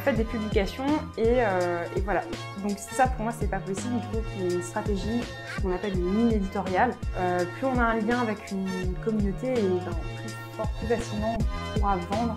Faites des publications et voilà. Donc ça pour moi c'est pas possible, il faut qu'il y ait une stratégie qu'on appelle une ligne éditoriale. Plus on a un lien avec une communauté, et plus facilement on pourra vendre.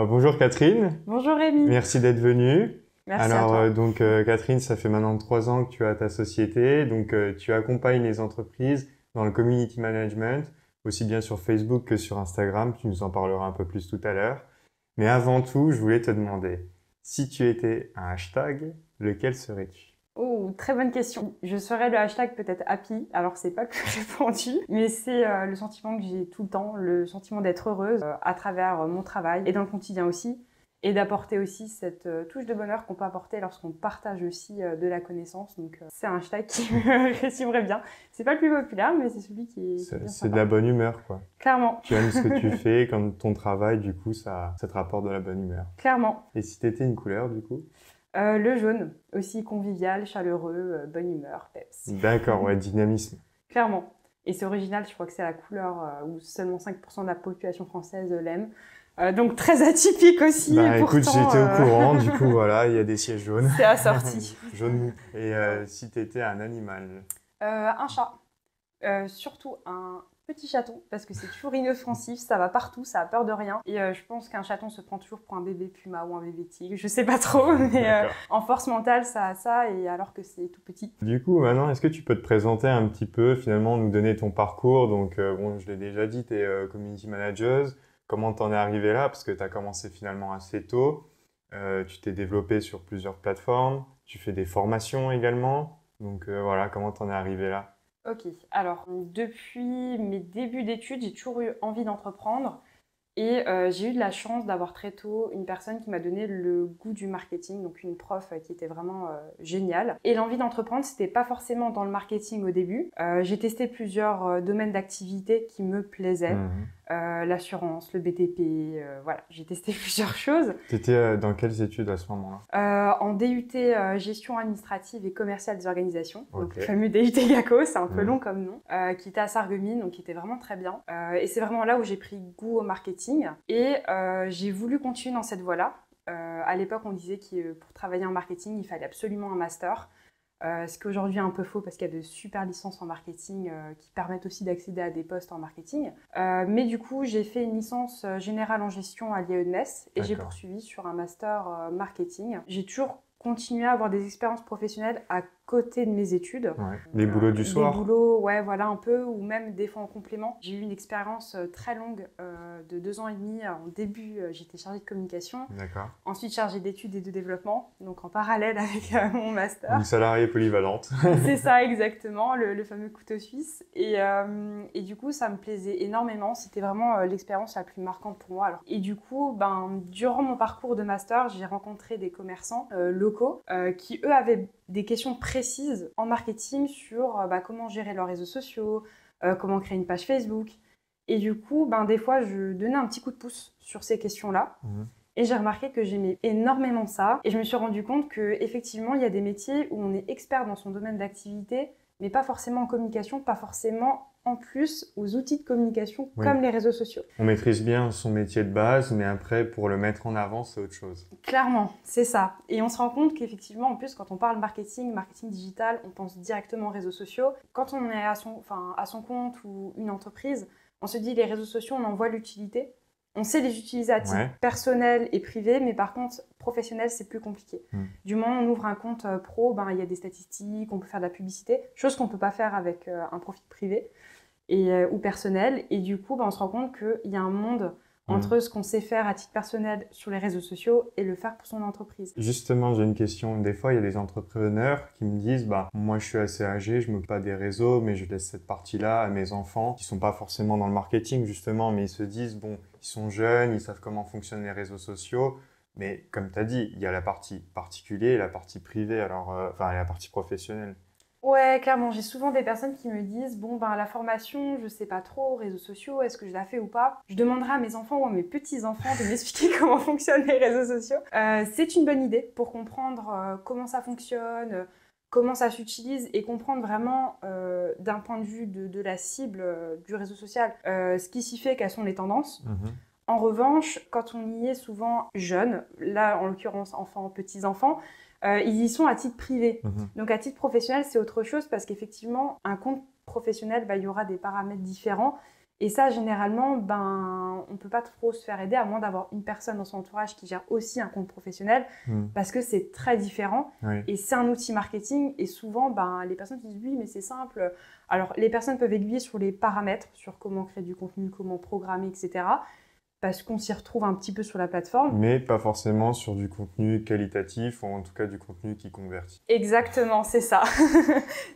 Bonjour Catherine. Bonjour Rémi. Merci d'être venue. Merci à toi. Catherine, ça fait maintenant 3 ans que tu as ta société. Tu accompagnes les entreprises dans le community management, aussi bien sur Facebook que sur Instagram. Tu nous en parleras un peu plus tout à l'heure. Mais avant tout, je voulais te demander, si tu étais un hashtag, lequel serais-tu? Oh, très bonne question. Je serais le hashtag peut-être happy, alors c'est pas le plus répandu, mais c'est le sentiment que j'ai tout le temps, le sentiment d'être heureuse à travers mon travail et dans le quotidien aussi, et d'apporter aussi cette touche de bonheur qu'on peut apporter lorsqu'on partage aussi de la connaissance. Donc c'est un hashtag qui me résumerait bien. C'est pas le plus populaire, mais c'est celui qui est bien C'est sympa. de la bonne humeur, quoi. Clairement. Tu aimes ce que tu fais, comme ton travail, du coup, ça te rapporte de la bonne humeur. Clairement. Et si tu étais une couleur, du coup? Le jaune, aussi convivial, chaleureux, bonne humeur, peps. D'accord, ouais, dynamisme. Clairement. Et c'est original, je crois que c'est la couleur où seulement 5% de la population française l'aime. Donc très atypique aussi. Bah écoute, pourtant, j'étais au courant, du coup voilà, il y a des sièges jaunes. C'est assorti. Jaune mou. Et si t'étais un animal? Un chat. Surtout un petit chaton, parce que c'est toujours inoffensif, ça va partout, ça a peur de rien. Et je pense qu'un chaton se prend toujours pour un bébé puma ou un bébé tigre, je sais pas trop, mais en force mentale ça a ça, et alors que c'est tout petit. Du coup, maintenant, est-ce que tu peux te présenter un petit peu, finalement, nous donner ton parcours? Bon, je l'ai déjà dit, t'es community manager. Comment t'en es arrivé là? Parce que t'as commencé finalement assez tôt. Tu t'es développé sur plusieurs plateformes. Tu fais des formations également. Voilà, comment t'en es arrivé là? Ok, alors depuis mes débuts d'études, j'ai toujours eu envie d'entreprendre. Et j'ai eu de la chance d'avoir très tôt une personne qui m'a donné le goût du marketing, donc une prof qui était vraiment géniale. Et l'envie d'entreprendre, c'était pas forcément dans le marketing au début. J'ai testé plusieurs domaines d'activité qui me plaisaient. L'assurance, le BTP, voilà, j'ai testé plusieurs choses. T'étais dans quelles études à ce moment-là? En DUT gestion administrative et commerciale des organisations, donc Ok. le fameux DUT GACO, c'est un peu long comme nom, qui était à Sarreguemines, donc qui était vraiment très bien. Et c'est vraiment là où j'ai pris goût au marketing, et j'ai voulu continuer dans cette voie-là. À l'époque, on disait que pour travailler en marketing, il fallait absolument un master. Ce qui aujourd'hui est un peu faux, parce qu'il y a de super licences en marketing qui permettent aussi d'accéder à des postes en marketing. Mais du coup, j'ai fait une licence générale en gestion à l'IENS et j'ai D'accord. poursuivi sur un master marketing. J'ai toujours continué à avoir des expériences professionnelles à côté de mes études. Ouais. Des boulots du soir? Des boulots, ouais, voilà, un peu, ou même des fois en complément. J'ai eu une expérience très longue de 2 ans et demi. En début, j'étais chargée de communication. D'accord. Ensuite, chargée d'études et de développement, donc en parallèle avec mon master. Une salariée polyvalente. C'est ça, exactement, le fameux couteau suisse. Et du coup, ça me plaisait énormément. C'était vraiment l'expérience la plus marquante pour moi. Et du coup, durant mon parcours de master, j'ai rencontré des commerçants locaux qui, eux, avaient des questions précises en marketing sur comment gérer leurs réseaux sociaux, comment créer une page Facebook. Et du coup, des fois, je donnais un petit coup de pouce sur ces questions-là. Et j'ai remarqué que j'aimais énormément ça. Et je me suis rendu compte qu'effectivement, il y a des métiers où on est expert dans son domaine d'activité, mais pas forcément en communication, pas forcément en plus aux outils de communication comme les réseaux sociaux. On maîtrise bien son métier de base, mais après, pour le mettre en avant, c'est autre chose. Clairement, c'est ça. Et on se rend compte qu'effectivement, en plus, quand on parle marketing digital, on pense directement aux réseaux sociaux. Quand on est à son compte ou une entreprise, on se dit les réseaux sociaux, on en voit l'utilité. On sait les utiliser à titre personnel et privé, mais par contre, professionnel, c'est plus compliqué. Du moment où on ouvre un compte pro, il y a des statistiques, on peut faire de la publicité, chose qu'on ne peut pas faire avec un profil privé ou personnel. Et du coup, on se rend compte qu'il y a un monde entre ce qu'on sait faire à titre personnel sur les réseaux sociaux et le faire pour son entreprise. Justement, j'ai une question. Des fois, il y a des entrepreneurs qui me disent moi, je suis assez âgé, je m'occupe pas des réseaux, mais je laisse cette partie-là à mes enfants qui sont pas forcément dans le marketing, justement, mais ils se disent, ils sont jeunes, ils savent comment fonctionnent les réseaux sociaux. Mais comme tu as dit, il y a la partie particulier et la partie privée, alors, enfin, la partie professionnelle. Ouais, clairement, j'ai souvent des personnes qui me disent, bon, ben, la formation, je sais pas trop, réseaux sociaux, est-ce que je la fais ou pas? Je demanderai à mes enfants ou à mes petits-enfants de m'expliquer comment fonctionnent les réseaux sociaux. C'est une bonne idée pour comprendre comment ça fonctionne, comment ça s'utilise et comprendre vraiment d'un point de vue de la cible du réseau social ce qui s'y fait, quelles sont les tendances. En revanche, quand on y est souvent jeune, là en l'occurrence enfants, petits-enfants, ils y sont à titre privé. Donc à titre professionnel, c'est autre chose parce qu'effectivement, un compte professionnel, il y aura des paramètres différents. Et ça, généralement, on ne peut pas trop se faire aider à moins d'avoir une personne dans son entourage qui gère aussi un compte professionnel parce que c'est très différent. Oui. Et c'est un outil marketing. Et souvent, les personnes qui disent oui, mais c'est simple. Alors, les personnes peuvent aiguiller sur les paramètres, sur comment créer du contenu, comment programmer, etc. Parce qu'on s'y retrouve un petit peu sur la plateforme. Mais pas forcément sur du contenu qualitatif, ou en tout cas du contenu qui convertit. Exactement, c'est ça.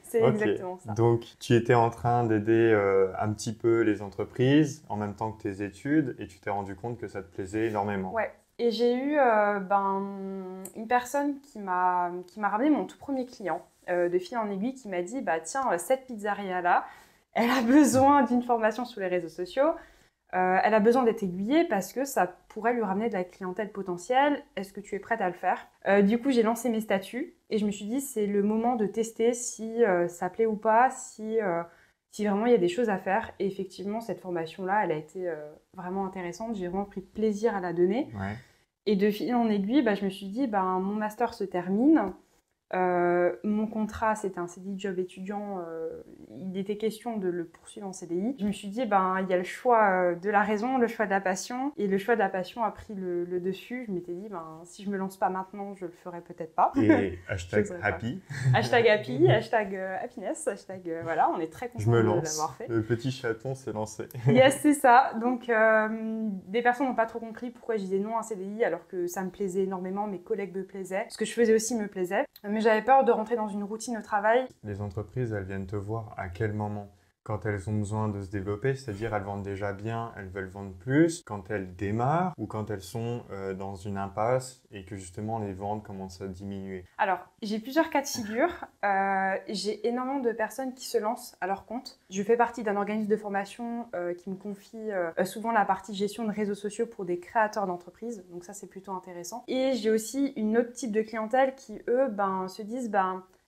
C'est Ok. exactement ça. Donc, tu étais en train d'aider un petit peu les entreprises en même temps que tes études, et tu t'es rendu compte que ça te plaisait énormément. Ouais. Et j'ai eu une personne qui m'a ramené mon tout premier client de fil en aiguille qui m'a dit, tiens, cette pizzeria-là, elle a besoin d'une formation sur les réseaux sociaux. Elle a besoin d'être aiguillée parce que ça pourrait lui ramener de la clientèle potentielle. Est-ce que tu es prête à le faire? Du coup, j'ai lancé mes statuts et je me suis dit c'est le moment de tester si ça plaît ou pas, si vraiment il y a des choses à faire. Et effectivement, cette formation-là, elle a été vraiment intéressante. J'ai vraiment pris plaisir à la donner. Ouais. Et de fil en aiguille, je me suis dit mon master se termine. Mon contrat, c'était un CDI job étudiant. Il était question de le poursuivre en CDI. Je me suis dit, il y a le choix de la raison, le choix de la passion. Et le choix de la passion a pris le dessus. Je m'étais dit, si je me lance pas maintenant, je le ferai peut-être pas. Et hashtag happy. Hashtag happy, hashtag happiness, hashtag voilà, on est très Je content me de lance. l'avoir fait. Le petit chaton s'est lancé. Yes, c'est ça. Donc, des personnes n'ont pas trop compris pourquoi je disais non à un CDI alors que ça me plaisait énormément, mes collègues me plaisaient, ce que je faisais aussi me plaisait. Mais j'avais peur de rentrer dans une routine au travail. Les entreprises, elles viennent te voir à quel moment? Quand elles ont besoin de se développer, c'est-à-dire elles vendent déjà bien, elles veulent vendre plus, quand elles démarrent ou quand elles sont dans une impasse et que justement les ventes commencent à diminuer. Alors, j'ai plusieurs cas de figure. J'ai énormément de personnes qui se lancent à leur compte. Je fais partie d'un organisme de formation qui me confie souvent la partie gestion de réseaux sociaux pour des créateurs d'entreprises. Donc ça, c'est plutôt intéressant. Et j'ai aussi une autre type de clientèle qui, eux, se disent...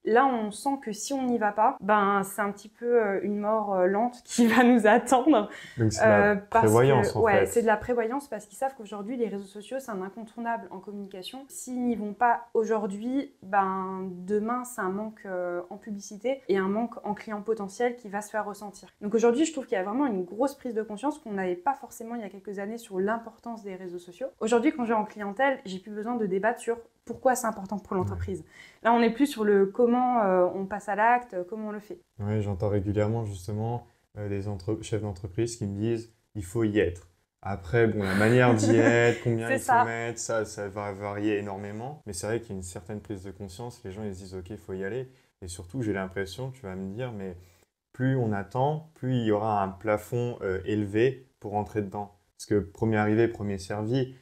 Là, on sent que si on n'y va pas, c'est un petit peu une mort lente qui va nous attendre. Donc c'est la prévoyance en fait. C'est de la prévoyance parce qu'ils savent qu'aujourd'hui, les réseaux sociaux, c'est un incontournable en communication. S'ils n'y vont pas aujourd'hui, demain, c'est un manque en publicité et un manque en clients potentiels qui va se faire ressentir. Donc aujourd'hui, je trouve qu'il y a vraiment une grosse prise de conscience qu'on n'avait pas forcément il y a quelques années sur l'importance des réseaux sociaux. Aujourd'hui, quand je vais en clientèle, j'ai plus besoin de débattre sur pourquoi c'est important pour l'entreprise. Là, on n'est plus sur le comment on passe à l'acte, comment on le fait. Oui, j'entends régulièrement justement des chefs d'entreprise qui me disent il faut y être. Après, la manière d'y être, combien il faut mettre, ça va varier énormément. Mais c'est vrai qu'il y a une certaine prise de conscience. Les gens ils se disent ok, il faut y aller. Et surtout, j'ai l'impression, tu vas me dire, mais plus on attend, plus il y aura un plafond élevé pour rentrer dedans. Parce que premier arrivé, premier servi.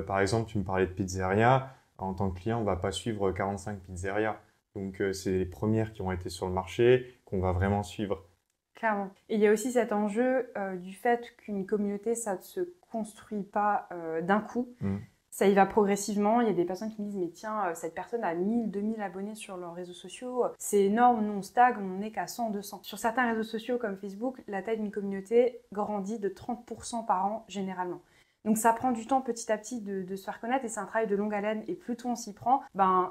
Par exemple, tu me parlais de pizzeria. En tant que client, on ne va pas suivre 45 pizzerias. Donc, c'est les premières qui ont été sur le marché qu'on va vraiment suivre. Clairement. Et il y a aussi cet enjeu du fait qu'une communauté, ça ne se construit pas d'un coup. Ça y va progressivement. Il y a des personnes qui me disent « Mais tiens, cette personne a 1000, 2000 abonnés sur leurs réseaux sociaux. C'est énorme, nous on stagne, on n'est qu'à 100, 200. » Sur certains réseaux sociaux comme Facebook, la taille d'une communauté grandit de 30% par an généralement. Donc ça prend du temps petit à petit de se faire connaître et c'est un travail de longue haleine et plus tôt on s'y prend,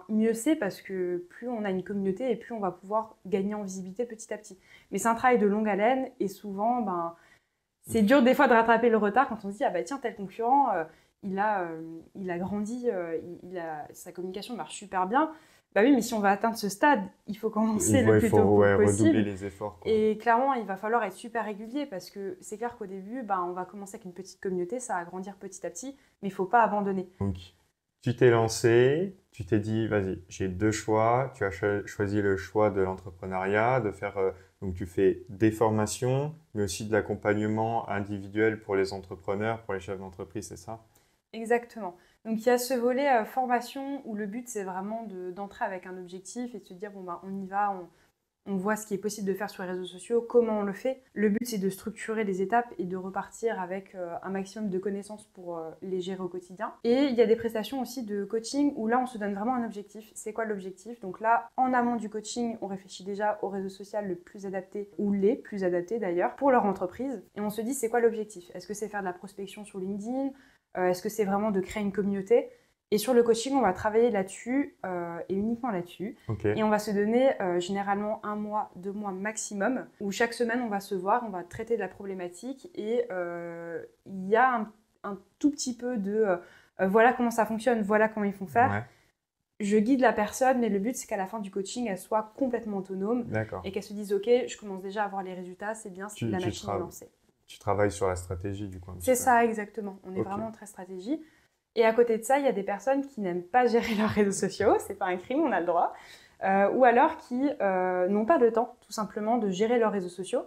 mieux c'est parce que plus on a une communauté et plus on va pouvoir gagner en visibilité petit à petit. Mais c'est un travail de longue haleine et souvent c'est dur des fois de rattraper le retard quand on se dit tiens tel concurrent il a grandi, sa communication marche super bien. Oui, mais si on va atteindre ce stade, il faut commencer le plus tôt possible. Redoubler les efforts. Quoi. Et clairement, il va falloir être super régulier parce que c'est clair qu'au début, on va commencer avec une petite communauté, ça va grandir petit à petit, mais il ne faut pas abandonner. Donc, tu t'es lancé, tu t'es dit, vas-y, j'ai deux choix. Tu as choisi le choix de l'entrepreneuriat, de faire, donc tu fais des formations, mais aussi de l'accompagnement individuel pour les entrepreneurs, pour les chefs d'entreprise, c'est ça? Exactement. Donc il y a ce volet formation où le but c'est vraiment d'entrer avec un objectif et de se dire bon bah on y va, on voit ce qui est possible de faire sur les réseaux sociaux, comment on le fait. Le but c'est de structurer les étapes et de repartir avec un maximum de connaissances pour les gérer au quotidien. Et il y a des prestations aussi de coaching où là on se donne vraiment un objectif. C'est quoi l'objectif? Donc là en amont du coaching on réfléchit déjà au réseau social le plus adapté ou les plus adaptés d'ailleurs pour leur entreprise et on se dit c'est quoi l'objectif? Est-ce que c'est faire de la prospection sur LinkedIn? Est-ce que c'est vraiment de créer une communauté? Et sur le coaching, on va travailler là-dessus et uniquement là-dessus. Okay. Et on va se donner généralement 1 mois, 2 mois maximum, où chaque semaine, on va se voir, on va traiter de la problématique et il y a un tout petit peu de voilà comment ça fonctionne, voilà comment ils font faire. Ouais. Je guide la personne, mais le but, c'est qu'à la fin du coaching, elle soit complètement autonome et qu'elle se dise « Ok, je commence déjà à voir les résultats, c'est bien, la machine est lancée. » Tu travailles sur la stratégie, du coup. C'est ça, exactement. On est vraiment très stratégie. Et à côté de ça, il y a des personnes qui n'aiment pas gérer leurs réseaux sociaux, c'est pas un crime, on a le droit, ou alors qui n'ont pas de temps, tout simplement, de gérer leurs réseaux sociaux.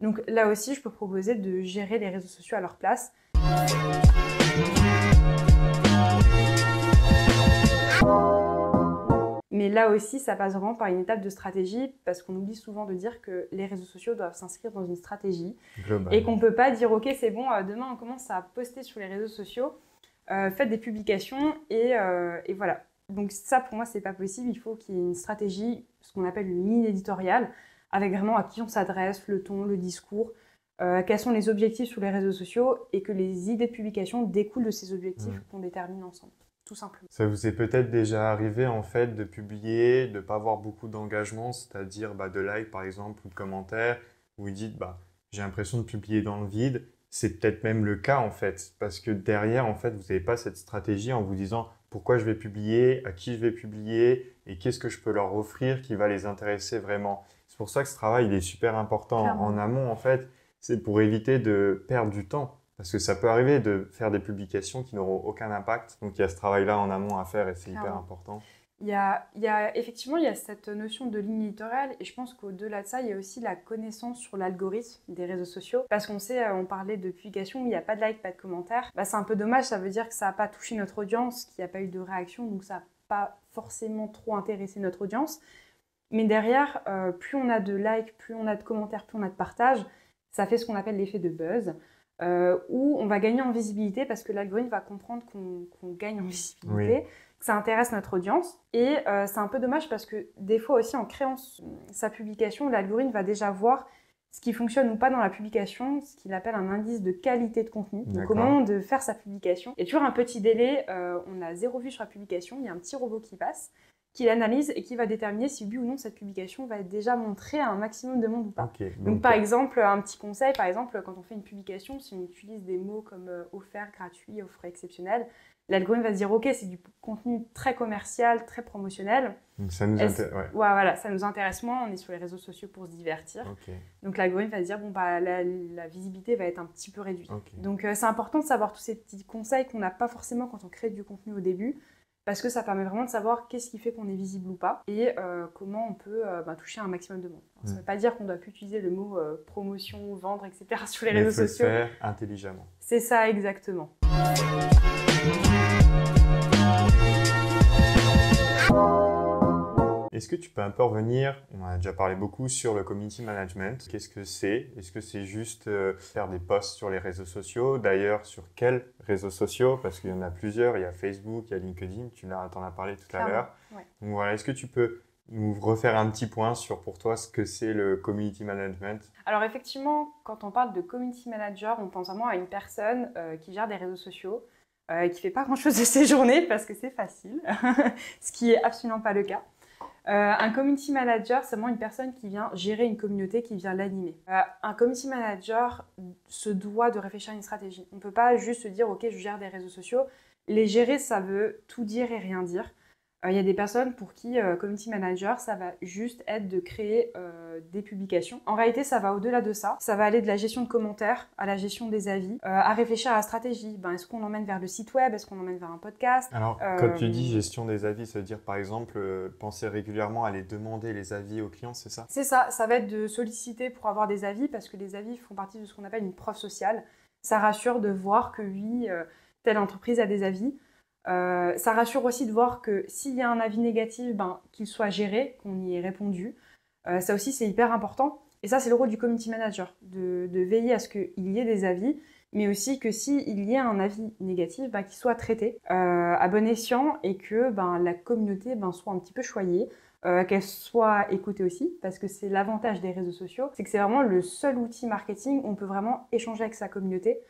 Donc là aussi, je peux proposer de gérer les réseaux sociaux à leur place. Mais là aussi, ça passe vraiment par une étape de stratégie, parce qu'on oublie souvent de dire que les réseaux sociaux doivent s'inscrire dans une stratégie. Global. Et qu'on ne peut pas dire « Ok, c'est bon, demain on commence à poster sur les réseaux sociaux ». Faites des publications et voilà. Donc ça, pour moi, c'est pas possible. Il faut qu'il y ait une stratégie, ce qu'on appelle une ligne éditoriale, avec vraiment à qui on s'adresse, le ton, le discours, quels sont les objectifs sur les réseaux sociaux et que les idées de publication découlent de ces objectifs qu'on détermine ensemble, tout simplement. Ça vous est peut-être déjà arrivé, en fait, de publier, de ne pas avoir beaucoup d'engagement, c'est-à-dire de likes, par exemple, ou de commentaires, où vous dites j'ai l'impression de publier dans le vide. C'est peut-être même le cas en fait, parce que derrière, en fait, vous n'avez pas cette stratégie en vous disant pourquoi je vais publier, à qui je vais publier et qu'est-ce que je peux leur offrir qui va les intéresser vraiment. C'est pour ça que ce travail il est super important en amont en fait, c'est pour éviter de perdre du temps. Parce que ça peut arriver de faire des publications qui n'auront aucun impact. Donc il y a ce travail-là en amont à faire et c'est hyper important. Effectivement, il y a cette notion de ligne éditoriale et je pense qu'au-delà de ça, il y a aussi la connaissance sur l'algorithme des réseaux sociaux. Parce qu'on sait, on parlait de publications où il n'y a pas de like, pas de commentaires. C'est un peu dommage, ça veut dire que ça n'a pas touché notre audience, qu'il n'y a pas eu de réaction, donc ça n'a pas forcément trop intéressé notre audience. Mais derrière, plus on a de likes, plus on a de commentaires, plus on a de partages, ça fait ce qu'on appelle l'effet de buzz. Où on va gagner en visibilité parce que l'algorithme va comprendre qu'on gagne en visibilité. Oui. Ça intéresse notre audience et c'est un peu dommage parce que des fois aussi en créant sa publication, l'algorithme va déjà voir ce qui fonctionne ou pas dans la publication, ce qu'il appelle un indice de qualité de contenu. Donc au moment de faire sa publication, il y a toujours un petit délai, on a 0 vue sur la publication, il y a un petit robot qui passe, qui l'analyse et qui va déterminer si oui ou non cette publication va être déjà montrée à un maximum de monde ou pas. Okay, donc par exemple, un petit conseil, par exemple, quand on fait une publication, si on utilise des mots comme offert, gratuit, offre exceptionnelle, l'algorithme va se dire ok, c'est du contenu très commercial, très promotionnel. Donc ça nous intéresse. Ouais, voilà, ça nous intéresse moins, on est sur les réseaux sociaux pour se divertir. Okay. Donc l'algorithme va se dire la visibilité va être un petit peu réduite. Okay. Donc c'est important de savoir tous ces petits conseils qu'on n'a pas forcément quand on crée du contenu au début. Parce que ça permet vraiment de savoir qu'est-ce qui fait qu'on est visible ou pas et comment on peut toucher un maximum de monde. Alors, ça ne veut pas dire qu'on ne doit plus utiliser le mot promotion, vendre, etc. sur les réseaux sociaux. Mais il faut le faire intelligemment. C'est ça, exactement. Est-ce que tu peux un peu revenir, on a déjà parlé beaucoup sur le community management. Qu'est-ce que c'est? Est-ce que c'est juste faire des posts sur les réseaux sociaux? D'ailleurs, sur quels réseaux sociaux? Parce qu'il y en a plusieurs, il y a Facebook, il y a LinkedIn, tu en as parlé tout à l'heure. Ouais. Donc voilà, est-ce que tu peux nous refaire un petit point sur pour toi ce que c'est le community management? Alors effectivement, quand on parle de community manager, on pense vraiment à une personne qui gère des réseaux sociaux, qui ne fait pas grand-chose de ses journées parce que c'est facile, ce qui n'est absolument pas le cas. Un community manager, c'est vraiment une personne qui vient gérer une communauté, qui vient l'animer. Un community manager se doit de réfléchir à une stratégie. On ne peut pas juste se dire « Ok, je gère des réseaux sociaux ». Les gérer, ça veut tout dire et rien dire. Il y a des personnes pour qui community manager, ça va juste être de créer des publications. En réalité, ça va au-delà de ça. Ça va aller de la gestion de commentaires à la gestion des avis, à réfléchir à la stratégie. Est-ce qu'on emmène vers le site web? Est-ce qu'on emmène vers un podcast? Alors, quand tu dis gestion des avis, ça veut dire par exemple penser régulièrement à aller demander les avis aux clients, c'est ça? C'est ça. Ça va être de solliciter pour avoir des avis parce que les avis font partie de ce qu'on appelle une preuve sociale. Ça rassure de voir que oui, telle entreprise a des avis. Ça rassure aussi de voir que s'il y a un avis négatif, qu'il soit géré, qu'on y ait répondu. Ça aussi, c'est hyper important. Et ça, c'est le rôle du community manager, de veiller à ce qu'il y ait des avis, mais aussi que s'il y a un avis négatif, qu'il soit traité à bon escient et que la communauté soit un petit peu choyée, qu'elle soit écoutée aussi, parce que c'est l'avantage des réseaux sociaux, c'est que c'est vraiment le seul outil marketing où on peut vraiment échanger avec sa communauté,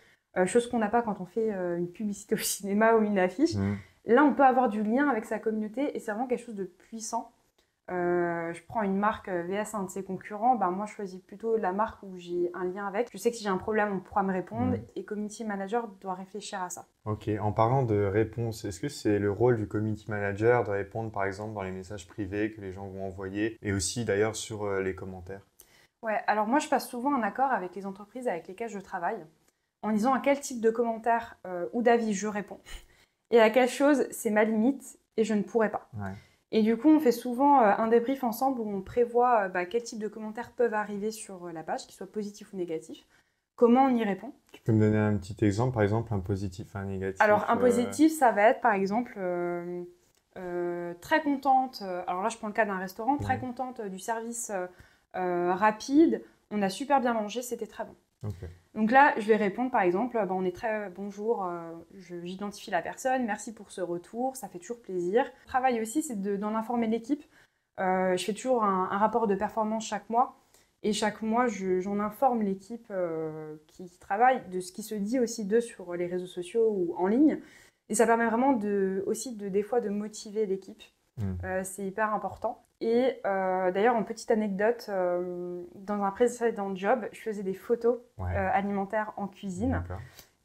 chose qu'on n'a pas quand on fait une publicité au cinéma ou une affiche. Là, on peut avoir du lien avec sa communauté et c'est vraiment quelque chose de puissant. Je prends une marque VS, un de ses concurrents, moi je choisis plutôt la marque où j'ai un lien avec. Je sais que si j'ai un problème, on pourra me répondre et community manager doit réfléchir à ça. Ok, en parlant de réponse, est-ce que c'est le rôle du community manager de répondre par exemple dans les messages privés que les gens vont envoyer et aussi d'ailleurs sur les commentaires? Ouais, alors moi je passe souvent un accord avec les entreprises avec lesquelles je travaille en disant à quel type de commentaire ou d'avis je réponds et à quelle chose c'est ma limite et je ne pourrais pas. Ouais. Et du coup, on fait souvent un débrief ensemble où on prévoit quel type de commentaires peuvent arriver sur la page, qu'ils soient positifs ou négatifs, comment on y répond. Tu peux me donner un petit exemple, par exemple un positif, un négatif? Alors un positif, ça va être par exemple très contente, alors là je prends le cas d'un restaurant, très contente du service rapide, on a super bien mangé, c'était très bon. Okay. Donc là, je vais répondre par exemple, on est très bonjour, j'identifie la personne, merci pour ce retour, ça fait toujours plaisir. Le travail aussi, c'est d'en informer l'équipe. Je fais toujours un rapport de performance chaque mois et chaque mois, j'en informe l'équipe qui travaille de ce qui se dit aussi d'eux sur les réseaux sociaux ou en ligne. Et ça permet vraiment aussi des fois de motiver l'équipe. C'est hyper important. Et d'ailleurs, en petite anecdote, dans un précédent job, je faisais des photos alimentaires en cuisine.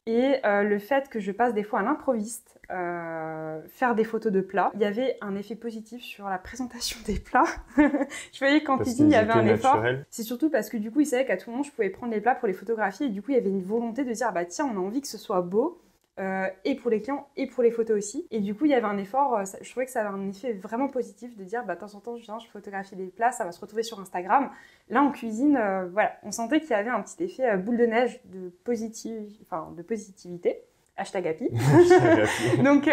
Et le fait que je passe des fois à l'improviste, faire des photos de plats, il y avait un effet positif sur la présentation des plats. Je voyais qu'en cuisine, il y avait un effort. C'est surtout parce que du coup, ils savaient qu'à tout moment, je pouvais prendre les plats pour les photographier. Et du coup, il y avait une volonté de dire, tiens, on a envie que ce soit beau. Et pour les clients et pour les photos aussi. Et du coup, il y avait un effort, je trouvais que ça avait un effet vraiment positif de dire, de temps en temps, je photographie les plats, ça va se retrouver sur Instagram. Là, en cuisine, on sentait qu'il y avait un petit effet boule de neige de positivité. #Happy. Donc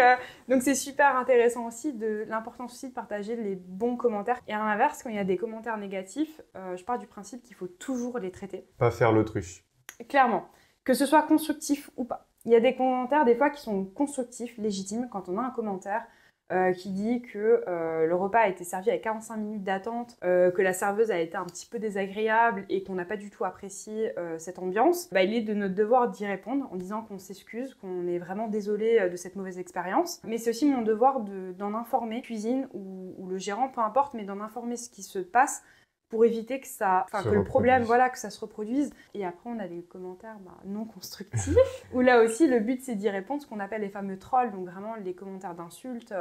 c'est super intéressant aussi, l'importance aussi de partager les bons commentaires. Et à l'inverse, quand il y a des commentaires négatifs, je pars du principe qu'il faut toujours les traiter. Pas faire l'autruche. Clairement, que ce soit constructif ou pas. Il y a des commentaires des fois qui sont constructifs, légitimes. Quand on a un commentaire qui dit que le repas a été servi avec 45 minutes d'attente, que la serveuse a été un petit peu désagréable et qu'on n'a pas du tout apprécié cette ambiance, il est de notre devoir d'y répondre en disant qu'on s'excuse, qu'on est vraiment désolé de cette mauvaise expérience. Mais c'est aussi mon devoir d'en informer, cuisine ou le gérant, peu importe, mais d'en informer ce qui se passe pour éviter que le problème, que ça se reproduise. Et après, on a des commentaires non constructifs, où là aussi, le but, c'est d'y répondre, ce qu'on appelle les fameux trolls, donc vraiment les commentaires d'insultes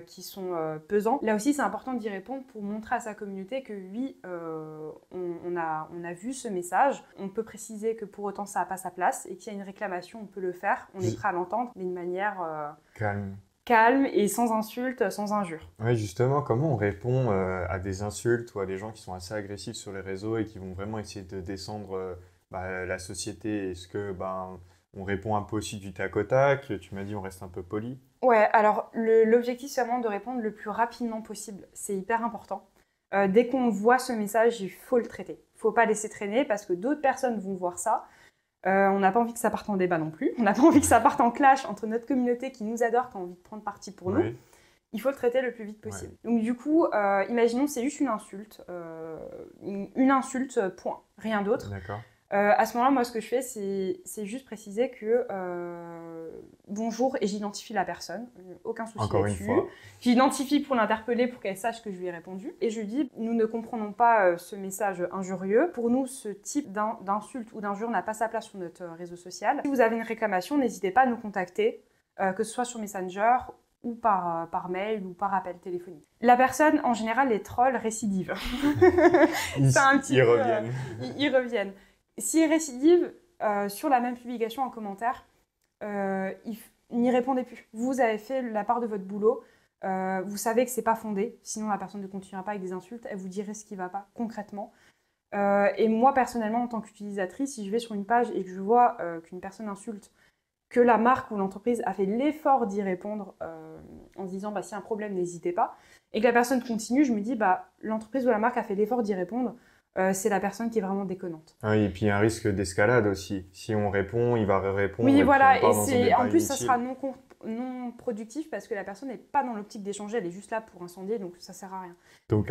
qui sont pesants. Là aussi, c'est important d'y répondre pour montrer à sa communauté que oui, on a vu ce message. On peut préciser que pour autant, ça n'a pas sa place et qu'il y a une réclamation, on peut le faire. On est prêt à l'entendre, mais de manière calme et sans insultes, sans injures. Oui, justement, comment on répond à des insultes ou à des gens qui sont assez agressifs sur les réseaux et qui vont vraiment essayer de descendre la société? Est-ce que on répond un peu aussi du tac au tac? Tu m'as dit on reste un peu poli. Ouais, alors l'objectif c'est vraiment de répondre le plus rapidement possible. C'est hyper important. Dès qu'on voit ce message, il faut le traiter. Il ne faut pas laisser traîner parce que d'autres personnes vont voir ça. On n'a pas envie que ça parte en débat non plus. On n'a pas envie que ça parte en clash entre notre communauté qui nous adore, qui a envie de prendre parti pour nous. Il faut le traiter le plus vite possible. Donc du coup, imaginons c'est juste une insulte. Une insulte, point. Rien d'autre. D'accord. À ce moment-là, moi, ce que je fais, c'est juste préciser que bonjour et j'identifie la personne. Aucun souci Encore là-dessus. Une fois. J'identifie pour l'interpeller pour qu'elle sache que je lui ai répondu. Et je lui dis, nous ne comprenons pas ce message injurieux. Pour nous, ce type d'insulte ou d'injure n'a pas sa place sur notre réseau social. Si vous avez une réclamation, n'hésitez pas à nous contacter, que ce soit sur Messenger ou par mail ou par appel téléphonique. La personne, en général, les trolls récidivent. Ils reviennent. Ils reviennent. S'ils récidivent sur la même publication en commentaire, n'y répondez plus. Vous avez fait la part de votre boulot, vous savez que c'est pas fondé, sinon la personne ne continuera pas avec des insultes, elle vous dirait ce qui va pas concrètement. Et moi personnellement, en tant qu'utilisatrice, si je vais sur une page et que je vois qu'une personne insulte, que la marque ou l'entreprise a fait l'effort d'y répondre en se disant s'il y a un problème, n'hésitez pas, et que la personne continue, je me dis l'entreprise ou la marque a fait l'effort d'y répondre, c'est la personne qui est vraiment déconnante. Oui, et puis il y a un risque d'escalade aussi. Si on répond, il va répondre. Oui, voilà, et en plus ça sera non productif parce que la personne n'est pas dans l'optique d'échanger, elle est juste là pour incendier, donc ça sert à rien. Donc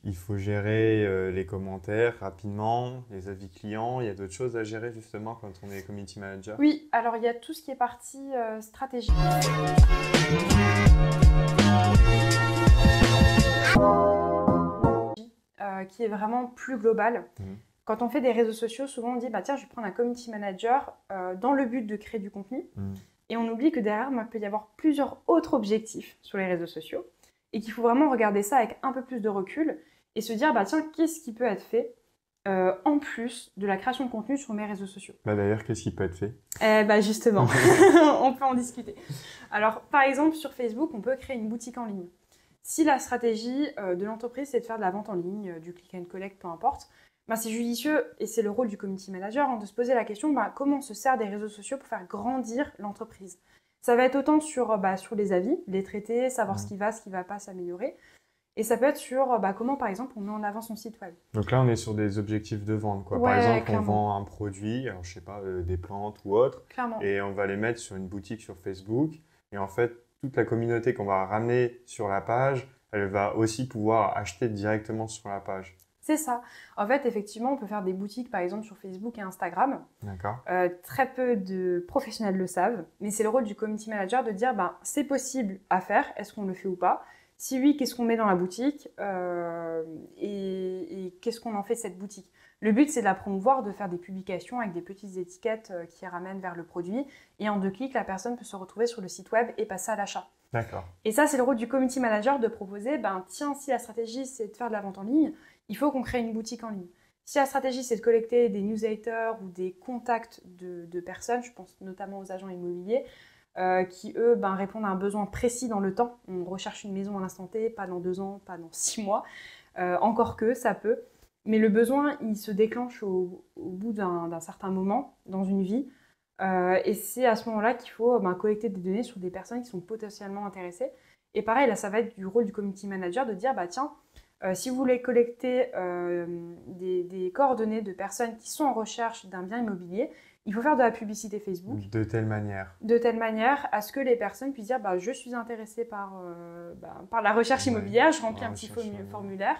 il faut gérer les commentaires rapidement, les avis clients. Il y a d'autres choses à gérer justement quand on est community manager. Oui, alors il y a tout ce qui est partie stratégie. Qui est vraiment plus globale. Quand on fait des réseaux sociaux, souvent on dit tiens, je vais prendre un community manager dans le but de créer du contenu. Et on oublie que derrière, il peut y avoir plusieurs autres objectifs sur les réseaux sociaux et qu'il faut vraiment regarder ça avec un peu plus de recul et se dire tiens, qu'est-ce qui peut être fait en plus de la création de contenu sur mes réseaux sociaux. D'ailleurs, qu'est-ce qui peut être fait? Justement, on peut en discuter. Alors, par exemple, sur Facebook, on peut créer une boutique en ligne. Si la stratégie de l'entreprise, c'est de faire de la vente en ligne, du click and collect, peu importe, c'est judicieux, et c'est le rôle du community manager, de se poser la question comment on se sert des réseaux sociaux pour faire grandir l'entreprise. Ça va être autant sur les avis, les traiter, savoir ce qui va pas, s'améliorer. Et ça peut être sur comment, par exemple, on met en avant son site web. Donc là, on est sur des objectifs de vente, quoi. Ouais, par exemple, clairement. on vend un produit, alors, je sais pas, des plantes ou autre, Clairement. Et on va les mettre sur une boutique sur Facebook. Et en fait, toute la communauté qu'on va ramener sur la page, elle va aussi pouvoir acheter directement sur la page. C'est ça. En fait, effectivement, on peut faire des boutiques, par exemple, sur Facebook et Instagram. D'accord. Très peu de professionnels le savent, mais c'est le rôle du community manager de dire c'est possible à faire, est-ce qu'on le fait ou pas? Si oui, qu'est-ce qu'on met dans la boutique et qu'est-ce qu'on en fait de cette boutique? Le but, c'est de la promouvoir, de faire des publications avec des petites étiquettes qui ramènent vers le produit. Et en 2 clics, la personne peut se retrouver sur le site web et passer à l'achat. D'accord. Et ça, c'est le rôle du community manager de proposer, tiens, si la stratégie, c'est de faire de la vente en ligne, il faut qu'on crée une boutique en ligne. Si la stratégie, c'est de collecter des newsletters ou des contacts de personnes, je pense notamment aux agents immobiliers, qui, eux, répondent à un besoin précis dans le temps. On recherche une maison à l'instant T, pas dans 2 ans, pas dans 6 mois. Encore que, ça peut. Mais le besoin, il se déclenche au bout d'un certain moment dans une vie. Et c'est à ce moment-là qu'il faut collecter des données sur des personnes qui sont potentiellement intéressées. Et pareil, là, ça va être du rôle du community manager de dire, tiens, si vous voulez collecter des coordonnées de personnes qui sont en recherche d'un bien immobilier, il faut faire de la publicité Facebook. De telle manière. De telle manière à ce que les personnes puissent dire je suis intéressée par la recherche immobilière, je remplis un petit formulaire.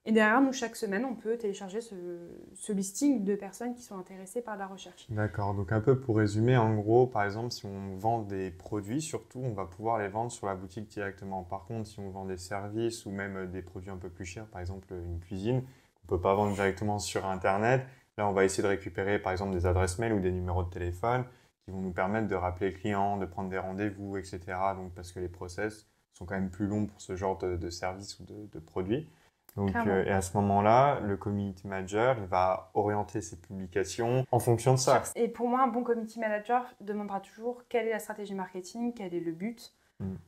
Et derrière, nous, chaque semaine, on peut télécharger ce listing de personnes qui sont intéressées par la recherche. D'accord. Donc, un peu pour résumer, en gros, par exemple, si on vend des produits, surtout, on va pouvoir les vendre sur la boutique directement. Par contre, si on vend des services ou même des produits un peu plus chers, par exemple une cuisine, on ne peut pas vendre directement sur Internet. Là, on va essayer de récupérer, par exemple, des adresses mail ou des numéros de téléphone qui vont nous permettre de rappeler le client, de prendre des rendez-vous, etc. Donc, parce que les process sont quand même plus longs pour ce genre de services ou de produits. Donc, et à ce moment-là, le community manager, il va orienter ses publications en fonction de ça. Et pour moi, un bon community manager demandera toujours quelle est la stratégie marketing, quel est le but.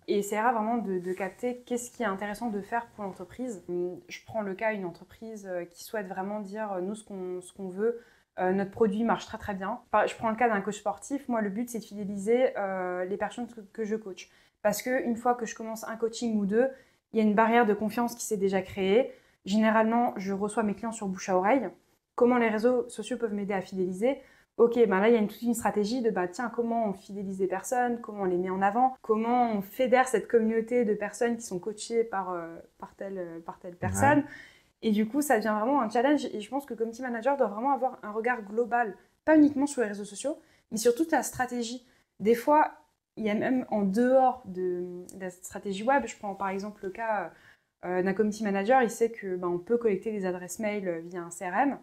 Et essaiera vraiment de capter qu'est-ce qui est intéressant de faire pour l'entreprise. Je prends le cas d'une entreprise qui souhaite vraiment dire nous ce qu'on veut. Notre produit marche très très bien. Je prends le cas d'un coach sportif. Moi, le but, c'est de fidéliser les personnes que je coach. Parce qu'une fois que je commence un coaching ou 2, il y a une barrière de confiance qui s'est déjà créée. Généralement, je reçois mes clients sur bouche à oreille. Comment les réseaux sociaux peuvent m'aider à fidéliser? Ok, là, il y a toute une stratégie de tiens, comment on fidélise les personnes, comment on les met en avant, comment on fédère cette communauté de personnes qui sont coachées par telle personne. Ouais. Et du coup, ça devient vraiment un challenge. Et je pense que le community manager doit vraiment avoir un regard global, pas uniquement sur les réseaux sociaux, mais sur toute la stratégie. Des fois, il y a même en dehors de la stratégie web, je prends par exemple le cas d'un community manager, il sait que on peut collecter des adresses mail via un CRM,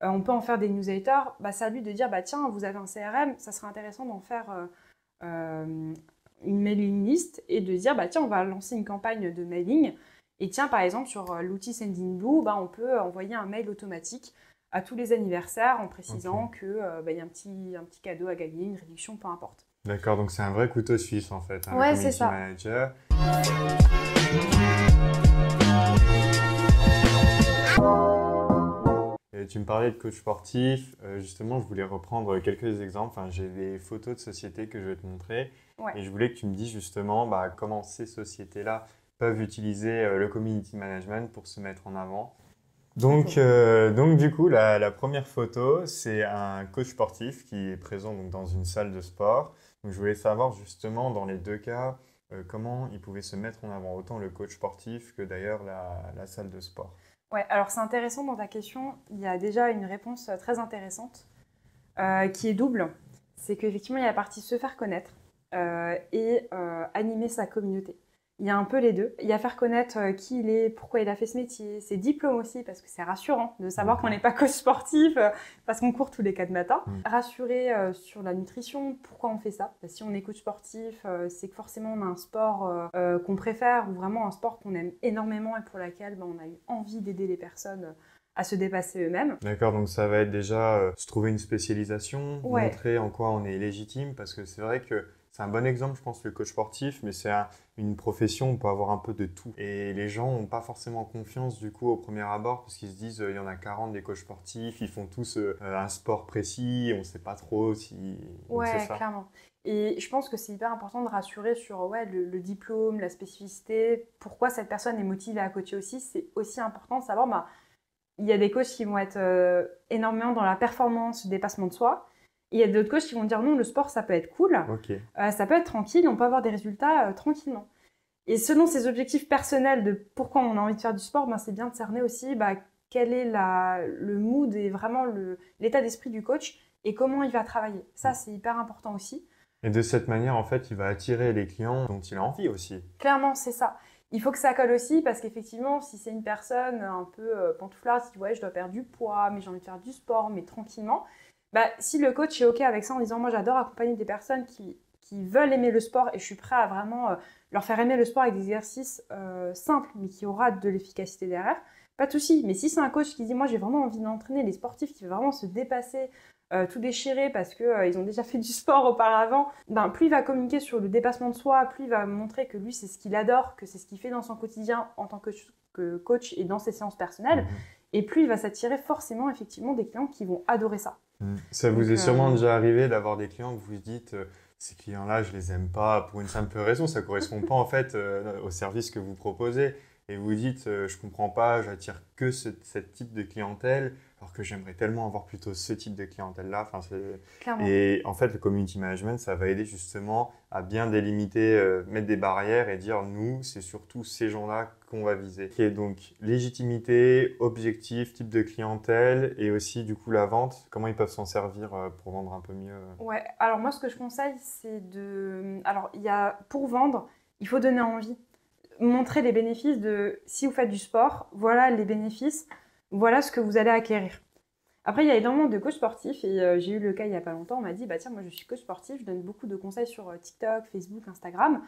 on peut en faire des newsletters, c'est à lui de dire tiens, vous avez un CRM, ça serait intéressant d'en faire une mailing list et de dire tiens, on va lancer une campagne de mailing et tiens, par exemple sur l'outil Sendinblue, on peut envoyer un mail automatique à tous les anniversaires en précisant que y a un petit cadeau à gagner, une réduction, peu importe. D'accord, donc c'est un vrai couteau suisse en fait, ouais, le community manager. Et Tu me parlais de coach sportif. Justement, je voulais reprendre quelques exemples. Enfin, j'ai des photos de sociétés que je vais te montrer. Ouais. Et je voulais que tu me dises justement comment ces sociétés-là peuvent utiliser le community management pour se mettre en avant. Donc du coup, la première photo, c'est un coach sportif qui est présent donc, dans une salle de sport. Donc, je voulais savoir justement dans les deux cas comment il pouvait se mettre en avant, autant le coach sportif que d'ailleurs la salle de sport. Ouais, alors c'est intéressant dans ta question, il y a déjà une réponse très intéressante qui est double. C'est qu'effectivement, il y a la partie se faire connaître et animer sa communauté. Il y a un peu les deux. Il y a faire connaître qui il est, pourquoi il a fait ce métier, ses diplômes aussi, parce que c'est rassurant de savoir qu'on n'est pas coach sportif parce qu'on court tous les 4 matins. Rassurer sur la nutrition, pourquoi on fait ça. Si on est coach sportif, c'est que forcément on a un sport qu'on préfère ou vraiment un sport qu'on aime énormément et pour lequel on a eu envie d'aider les personnes à se dépasser eux-mêmes. D'accord, donc ça va être déjà se trouver une spécialisation, Ouais. montrer en quoi on est légitime, parce que c'est vrai que c'est un bon exemple, je pense, le coach sportif, mais c'est une profession où on peut avoir un peu de tout. Et les gens n'ont pas forcément confiance, du coup, au premier abord, parce qu'ils se disent, il y en a 40 des coachs sportifs, ils font tous un sport précis, on ne sait pas trop si... Ouais, c'est ça. clairement. Et je pense que c'est hyper important de rassurer sur le diplôme, la spécificité, pourquoi cette personne est motivée à coacher aussi. C'est aussi important de savoir, il y a des coachs qui vont être énormément dans la performance, le dépassement de soi. Et il y a d'autres coachs qui vont dire non, le sport, ça peut être cool, Ok. ça peut être tranquille, on peut avoir des résultats tranquillement. Et selon ses objectifs personnels de pourquoi on a envie de faire du sport, c'est bien de cerner aussi quel est le mood et vraiment l'état d'esprit du coach et comment il va travailler. Ça, c'est hyper important aussi. Et de cette manière, en fait, il va attirer les clients dont il a envie aussi. Clairement, c'est ça. Il faut que ça colle aussi parce qu'effectivement, si c'est une personne un peu pantouflarde, qui dit ouais, je dois perdre du poids, mais j'ai envie de faire du sport, mais tranquillement, si le coach est OK avec ça en disant moi j'adore accompagner des personnes qui veulent aimer le sport et je suis prêt à vraiment leur faire aimer le sport avec des exercices simples mais qui aura de l'efficacité derrière, pas de souci. Mais si c'est un coach qui dit moi j'ai vraiment envie d'entraîner les sportifs qui veulent vraiment se dépasser, tout déchirer parce qu'ils ont déjà fait du sport auparavant, plus il va communiquer sur le dépassement de soi, plus il va montrer que lui c'est ce qu'il adore, que c'est ce qu'il fait dans son quotidien en tant que coach et dans ses séances personnelles, et plus il va s'attirer forcément effectivement des clients qui vont adorer ça. Ça vous est sûrement déjà arrivé d'avoir des clients que vous vous dites ces clients-là, je les aime pas pour une simple raison, ça correspond pas en fait au service que vous proposez. Et vous dites, je comprends pas, j'attire que ce type de clientèle, alors que j'aimerais tellement avoir plutôt ce type de clientèle-là. Clairement. Et en fait, le community management, ça va aider justement à bien délimiter, mettre des barrières et dire, nous, c'est surtout ces gens-là qu'on va viser. Et donc, légitimité, objectif, type de clientèle et aussi du coup la vente, comment ils peuvent s'en servir pour vendre un peu mieux Ouais, alors moi ce que je conseille, c'est Alors, pour vendre, il faut donner envie. Montrer les bénéfices de si vous faites du sport, voilà les bénéfices, voilà ce que vous allez acquérir. Après, il y a énormément de coachs sportifs et j'ai eu le cas il n'y a pas longtemps, on m'a dit tiens, moi je suis coach sportif, je donne beaucoup de conseils sur TikTok, Facebook, Instagram,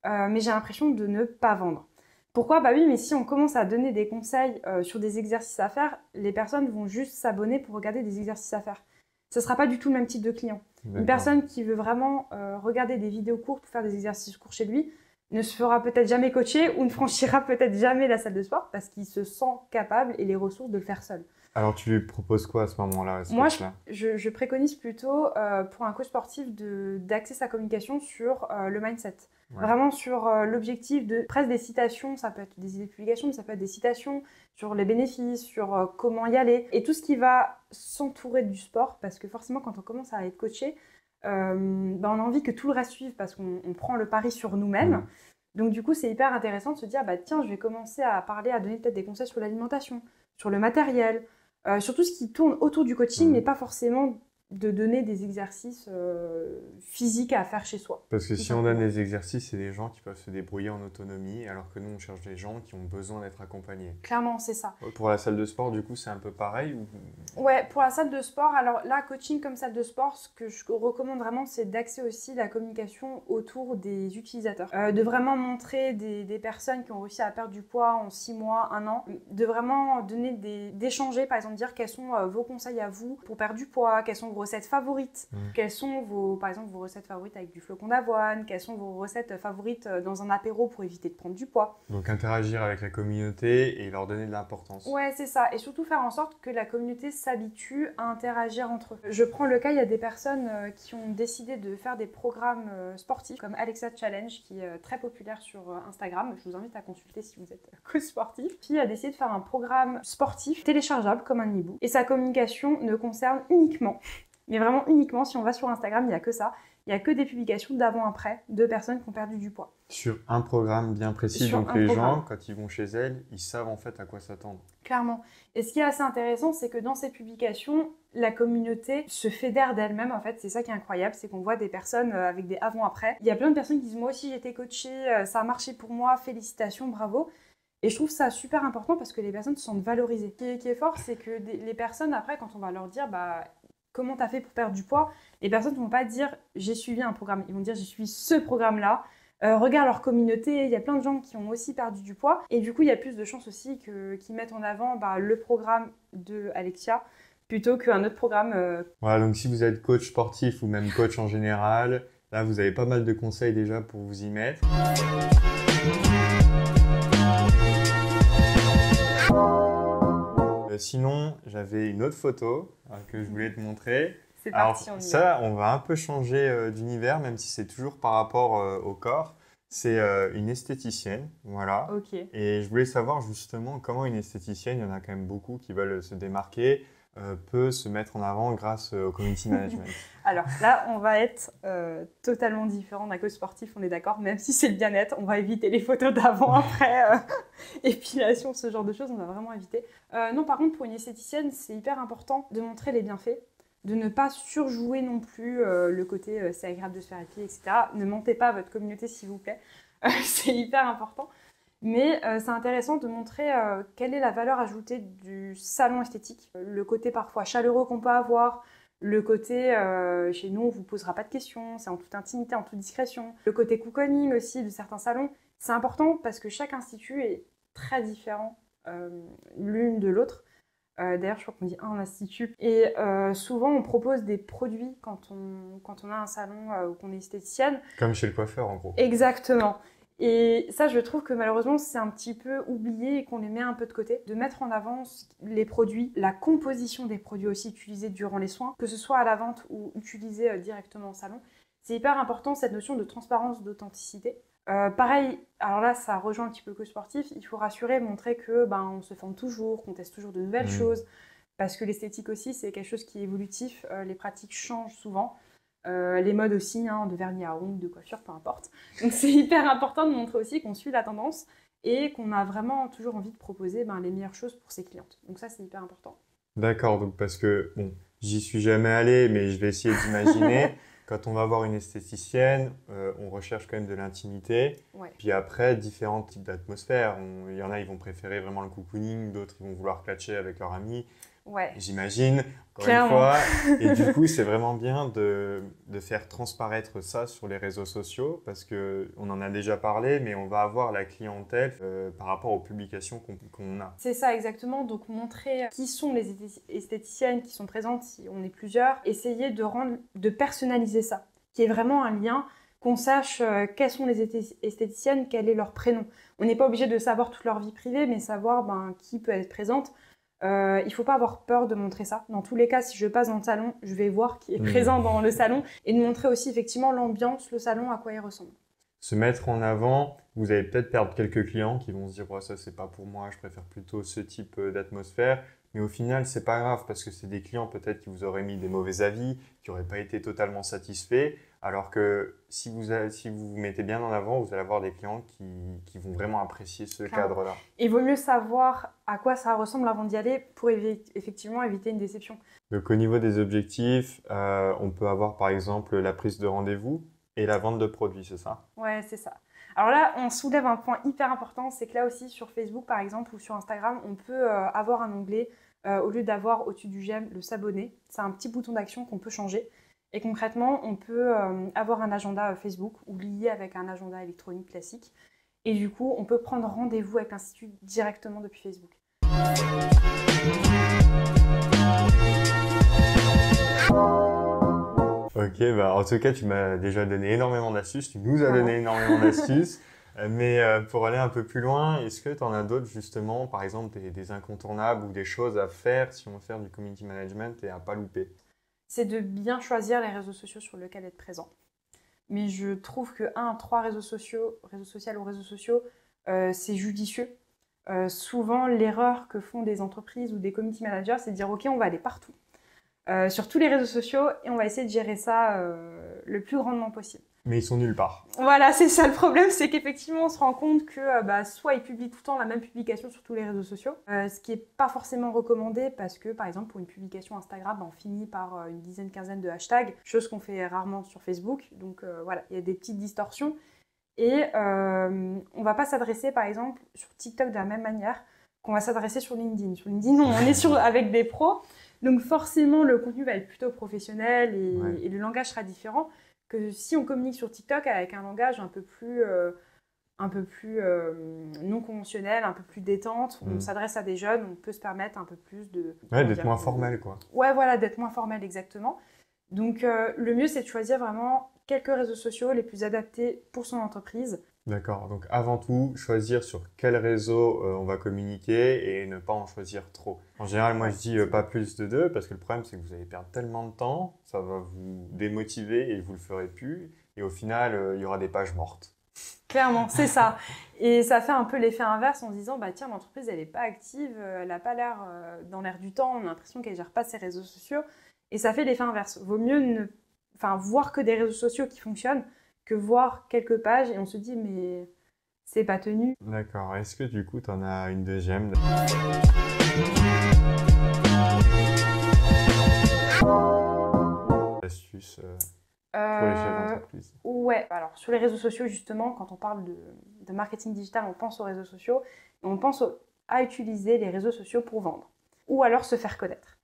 mais j'ai l'impression de ne pas vendre. Pourquoi ? Oui, mais si on commence à donner des conseils sur des exercices à faire, les personnes vont juste s'abonner pour regarder des exercices à faire. Ce ne sera pas du tout le même type de client. D'accord. Une personne qui veut vraiment regarder des vidéos courtes pour faire des exercices courts chez lui, ne se fera peut-être jamais coacher ou ne franchira peut-être jamais la salle de sport parce qu'il se sent capable et les ressources de le faire seul. Alors, tu lui proposes quoi à ce moment-là Moi, je préconise plutôt pour un coach sportif d'axer sa communication sur le mindset. Ouais. Vraiment sur l'objectif de presque des citations, ça peut être des idées de publication, mais ça peut être des citations sur les bénéfices, sur comment y aller. Et tout ce qui va s'entourer du sport, parce que forcément, quand on commence à être coaché, on a envie que tout le reste suive parce qu'on prend le pari sur nous-mêmes. Donc du coup, c'est hyper intéressant de se dire, tiens, je vais commencer à donner peut-être des conseils sur l'alimentation, sur le matériel, sur tout ce qui tourne autour du coaching, mais pas forcément de donner des exercices physiques à faire chez soi. Parce que si on donne des exercices, c'est des gens qui peuvent se débrouiller en autonomie, alors que nous, on cherche des gens qui ont besoin d'être accompagnés. Clairement, c'est ça. Pour la salle de sport, du coup, c'est un peu pareil ou... Ouais, pour la salle de sport, alors là, coaching comme salle de sport, ce que je recommande vraiment, c'est d'axer aussi la communication autour des utilisateurs. De vraiment montrer des personnes qui ont réussi à perdre du poids en 6 mois, 1 an, de vraiment donner d'échanger, par exemple, dire quels sont vos conseils à vous pour perdre du poids, quels sont recettes favorites? Quelles sont par exemple, vos recettes favorites avec du flocon d'avoine? Quelles sont vos recettes favorites dans un apéro pour éviter de prendre du poids? Donc interagir avec la communauté et leur donner de l'importance. Ouais, c'est ça. Et surtout faire en sorte que la communauté s'habitue à interagir entre eux. Je prends le cas, il y a des personnes qui ont décidé de faire des programmes sportifs comme Alexa Challenge qui est très populaire sur Instagram. Je vous invite à consulter si vous êtes coach sportif. Qui a décidé de faire un programme sportif téléchargeable comme un e-book. Et sa communication ne concerne uniquement, mais vraiment uniquement, si on va sur Instagram, il n'y a que ça. Il n'y a que des publications d'avant-après de personnes qui ont perdu du poids. Sur un programme bien précis, donc les gens, quand ils vont chez elles, ils savent en fait à quoi s'attendre. Clairement. Et ce qui est assez intéressant, c'est que dans ces publications, la communauté se fédère d'elle-même. En fait, c'est ça qui est incroyable, c'est qu'on voit des personnes avec des avant-après. Il y a plein de personnes qui disent « Moi aussi, j'ai été coachée, ça a marché pour moi, félicitations, bravo ». Et je trouve ça super important parce que les personnes se sentent valorisées. Ce qui est fort, c'est que les personnes, après, quand on va leur dire comment tu as fait pour perdre du poids, les personnes ne vont pas dire « j'ai suivi un programme ». Ils vont dire « j'ai suivi ce programme-là ». Regarde leur communauté, il y a plein de gens qui ont aussi perdu du poids. Et du coup, il y a plus de chances aussi qu'ils mettent en avant le programme de Alexia plutôt qu'un autre programme. Voilà, donc si vous êtes coach sportif ou même coach en général, là, vous avez pas mal de conseils déjà pour vous y mettre. Sinon, j'avais une autre photo que je voulais te montrer. C'est parti, alors, ça, on va un peu changer d'univers, même si c'est toujours par rapport au corps. C'est une esthéticienne, voilà. Okay. Et je voulais savoir justement comment une esthéticienne, il y en a quand même beaucoup qui veulent se démarquer, peut se mettre en avant grâce au community management. Alors là, on va être totalement différent d'un coach sportif, on est d'accord, même si c'est le bien-être, on va éviter les photos d'avant, après, épilation, ce genre de choses, on va vraiment éviter. Non, par contre, pour une esthéticienne, c'est hyper important de montrer les bienfaits, de ne pas surjouer non plus le côté c'est agréable de se faire épiler, etc. Ne mentez pas à votre communauté, s'il vous plaît, c'est hyper important. Mais c'est intéressant de montrer quelle est la valeur ajoutée du salon esthétique, le côté parfois chaleureux qu'on peut avoir, le côté chez nous on ne vous posera pas de questions, c'est en toute intimité, en toute discrétion, le côté cocooning aussi de certains salons. C'est important parce que chaque institut est très différent l'une de l'autre. D'ailleurs, je crois qu'on dit un institut. Et souvent, on propose des produits quand on a un salon ou qu'on est esthéticienne. Comme chez le coiffeur, en gros. Exactement. Et ça, je trouve que malheureusement, c'est un petit peu oublié et qu'on les met un peu de côté. De mettre en avant les produits, la composition des produits aussi utilisés durant les soins, que ce soit à la vente ou utilisés directement au salon. C'est hyper important, cette notion de transparence, d'authenticité. Pareil, alors là, ça rejoint un petit peu le coach sportif. Il faut rassurer, montrer que on se forme toujours, qu'on teste toujours de nouvelles choses. Parce que l'esthétique aussi, c'est quelque chose qui est évolutif. Les pratiques changent souvent. Les modes aussi, de vernis à ongles, de coiffure, peu importe. Donc c'est hyper important de montrer aussi qu'on suit la tendance et qu'on a vraiment toujours envie de proposer les meilleures choses pour ses clientes. Donc ça, c'est hyper important. D'accord, donc parce que, j'y suis jamais allé, mais je vais essayer d'imaginer. Quand on va voir une esthéticienne, on recherche quand même de l'intimité. Ouais. Puis après, différents types d'atmosphères. Il y en a, ils vont préférer vraiment le cocooning, d'autres, ils vont vouloir catcher avec leur ami. Ouais. J'imagine, encore une fois. Et du coup, c'est vraiment bien de faire transparaître ça sur les réseaux sociaux parce qu'on en a déjà parlé, mais on va avoir la clientèle par rapport aux publications qu'on a. C'est ça, exactement. Donc, montrer qui sont les esthéticiennes qui sont présentes, si on est plusieurs. Essayer de personnaliser ça, qui est vraiment un lien, qu'on sache quelles sont les esthéticiennes, quel est leur prénom. On n'est pas obligé de savoir toute leur vie privée, mais savoir qui peut être présente. Il ne faut pas avoir peur de montrer ça. Dans tous les cas, si je passe dans le salon, je vais voir qui est présent dans le salon et de montrer aussi effectivement l'ambiance, le salon, à quoi il ressemble. Se mettre en avant, vous allez peut-être perdre quelques clients qui vont se dire ça c'est pas pour moi, je préfère plutôt ce type d'atmosphère. Mais au final, c'est pas grave parce que c'est des clients peut-être qui vous auraient mis des mauvais avis, qui n'auraient pas été totalement satisfaits. Alors que si vous vous mettez bien en avant, vous allez avoir des clients qui vont vraiment apprécier ce cadre-là. Il vaut mieux savoir à quoi ça ressemble avant d'y aller pour effectivement éviter une déception. Donc au niveau des objectifs, on peut avoir par exemple la prise de rendez-vous et la vente de produits, c'est ça? Ouais, c'est ça. Alors là, on soulève un point hyper important, c'est que là aussi sur Facebook par exemple ou sur Instagram, on peut avoir un onglet, au lieu d'avoir au-dessus du j'aime le s'abonner, c'est un petit bouton d'action qu'on peut changer. Et concrètement, on peut avoir un agenda Facebook ou lié avec un agenda électronique classique. Et du coup, on peut prendre rendez-vous avec l'institut directement depuis Facebook. Ok, bah en tout cas, tu m'as déjà donné énormément d'astuces, tu nous as Voilà. donné énormément d'astuces. Mais pour aller un peu plus loin, est-ce que tu en as d'autres justement, par exemple des incontournables ou des choses à faire si on veut faire du community management et à pas louper? C'est de bien choisir les réseaux sociaux sur lesquels être présent. Mais je trouve que 3 réseaux sociaux, c'est judicieux. Souvent, l'erreur que font des entreprises ou des community managers, c'est de dire ok, on va aller partout, sur tous les réseaux sociaux, et on va essayer de gérer ça le plus grandement possible. Mais ils sont nulle part. Voilà, c'est ça le problème, c'est qu'effectivement, on se rend compte que soit ils publient tout le temps la même publication sur tous les réseaux sociaux, ce qui n'est pas forcément recommandé parce que, par exemple, pour une publication Instagram, on finit par une dizaine, quinzaine de hashtags, chose qu'on fait rarement sur Facebook. Donc voilà, il y a des petites distorsions. Et on ne va pas s'adresser, par exemple, sur TikTok de la même manière qu'on va s'adresser sur LinkedIn. Sur LinkedIn, on est avec des pros, donc forcément, le contenu va être plutôt professionnel et le langage sera différent que si on communique sur TikTok avec un langage un peu plus non conventionnel, un peu plus détente. On s'adresse à des jeunes, on peut se permettre un peu plus de... Ouais, d'être moins formel, quoi. Ouais, voilà, d'être moins formel, exactement. Donc, le mieux, c'est de choisir vraiment quelques réseaux sociaux les plus adaptés pour son entreprise. D'accord. Donc, avant tout, choisir sur quel réseau on va communiquer et ne pas en choisir trop. En général, moi, je dis pas plus de 2 parce que le problème, c'est que vous allez perdre tellement de temps, ça va vous démotiver et vous le ferez plus. Et au final, il y aura des pages mortes. Clairement, c'est ça. Et ça fait un peu l'effet inverse en se disant, bah tiens, l'entreprise, elle n'est pas active, elle n'a pas l'air dans l'air du temps, on a l'impression qu'elle ne gère pas ses réseaux sociaux. Et ça fait l'effet inverse. Vaut mieux voir que des réseaux sociaux qui fonctionnent que voir quelques pages et on se dit, mais c'est pas tenu. D'accord. Est-ce que du coup, tu en as une deuxième astuce pour les chefs d'entreprise? Ouais, alors sur les réseaux sociaux, justement, quand on parle de marketing digital, on pense aux réseaux sociaux et on pense à utiliser les réseaux sociaux pour vendre ou alors se faire connaître.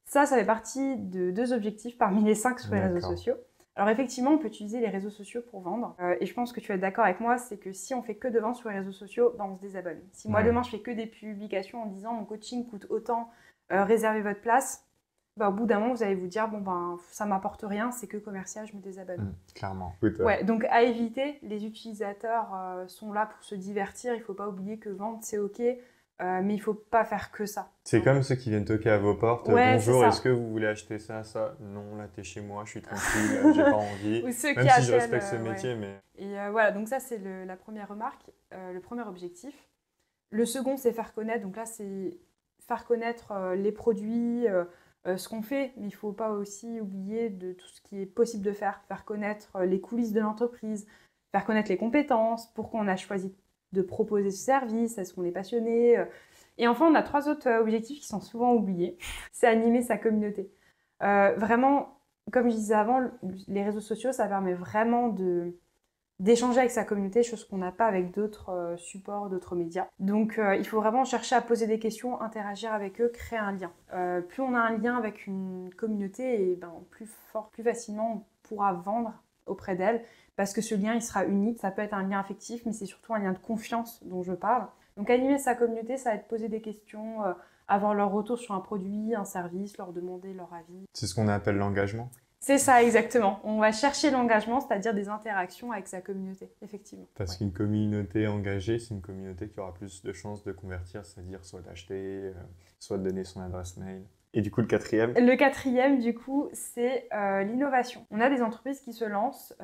Ça fait partie de 2 objectifs parmi les 5 sur les réseaux sociaux. Alors effectivement, on peut utiliser les réseaux sociaux pour vendre. Et je pense que tu vas être d'accord avec moi, c'est que si on fait que de vente sur les réseaux sociaux, on se désabonne. Si moi demain je fais que des publications en disant mon coaching coûte autant, réservez votre place, au bout d'un moment vous allez vous dire ça m'apporte rien, c'est que commercial, je me désabonne. Clairement. Ouais, donc à éviter, les utilisateurs sont là pour se divertir, il ne faut pas oublier que vendre c'est ok. Mais il ne faut pas faire que ça. C'est comme ceux qui viennent toquer à vos portes. Ouais, bonjour, est-ce que vous voulez acheter ça, ça? Non, là, t'es chez moi, je suis tranquille, j'ai pas envie. Ou ceux Même qui si je respecte ce métier, mais... Et voilà, donc ça, c'est la première remarque, le premier objectif. Le second, c'est faire connaître. Donc là, c'est faire connaître les produits, ce qu'on fait. Mais il ne faut pas aussi oublier de tout ce qui est possible de faire. Faire connaître les coulisses de l'entreprise, faire connaître les compétences, pourquoi on a choisi de proposer ce service, est-ce qu'on est passionné. Et enfin, on a 3 autres objectifs qui sont souvent oubliés. C'est animer sa communauté. Vraiment, comme je disais avant, les réseaux sociaux, ça permet vraiment d'échanger avec sa communauté, chose qu'on n'a pas avec d'autres supports, d'autres médias. Donc, il faut vraiment chercher à poser des questions, interagir avec eux, créer un lien. Plus on a un lien avec une communauté, et plus facilement on pourra vendre auprès d'elle, parce que ce lien, il sera unique. Ça peut être un lien affectif, mais c'est surtout un lien de confiance dont je parle. Donc, animer sa communauté, ça va être poser des questions, avoir leur retour sur un produit, un service, leur demander leur avis. C'est ce qu'on appelle l'engagement. C'est ça, exactement. On va chercher l'engagement, c'est-à-dire des interactions avec sa communauté, effectivement. Parce qu'une communauté engagée, c'est une communauté qui aura plus de chances de convertir, c'est-à-dire soit d'acheter, soit de donner son adresse mail. Et du coup, le quatrième? Le quatrième, du coup, c'est l'innovation. On a des entreprises qui se lancent,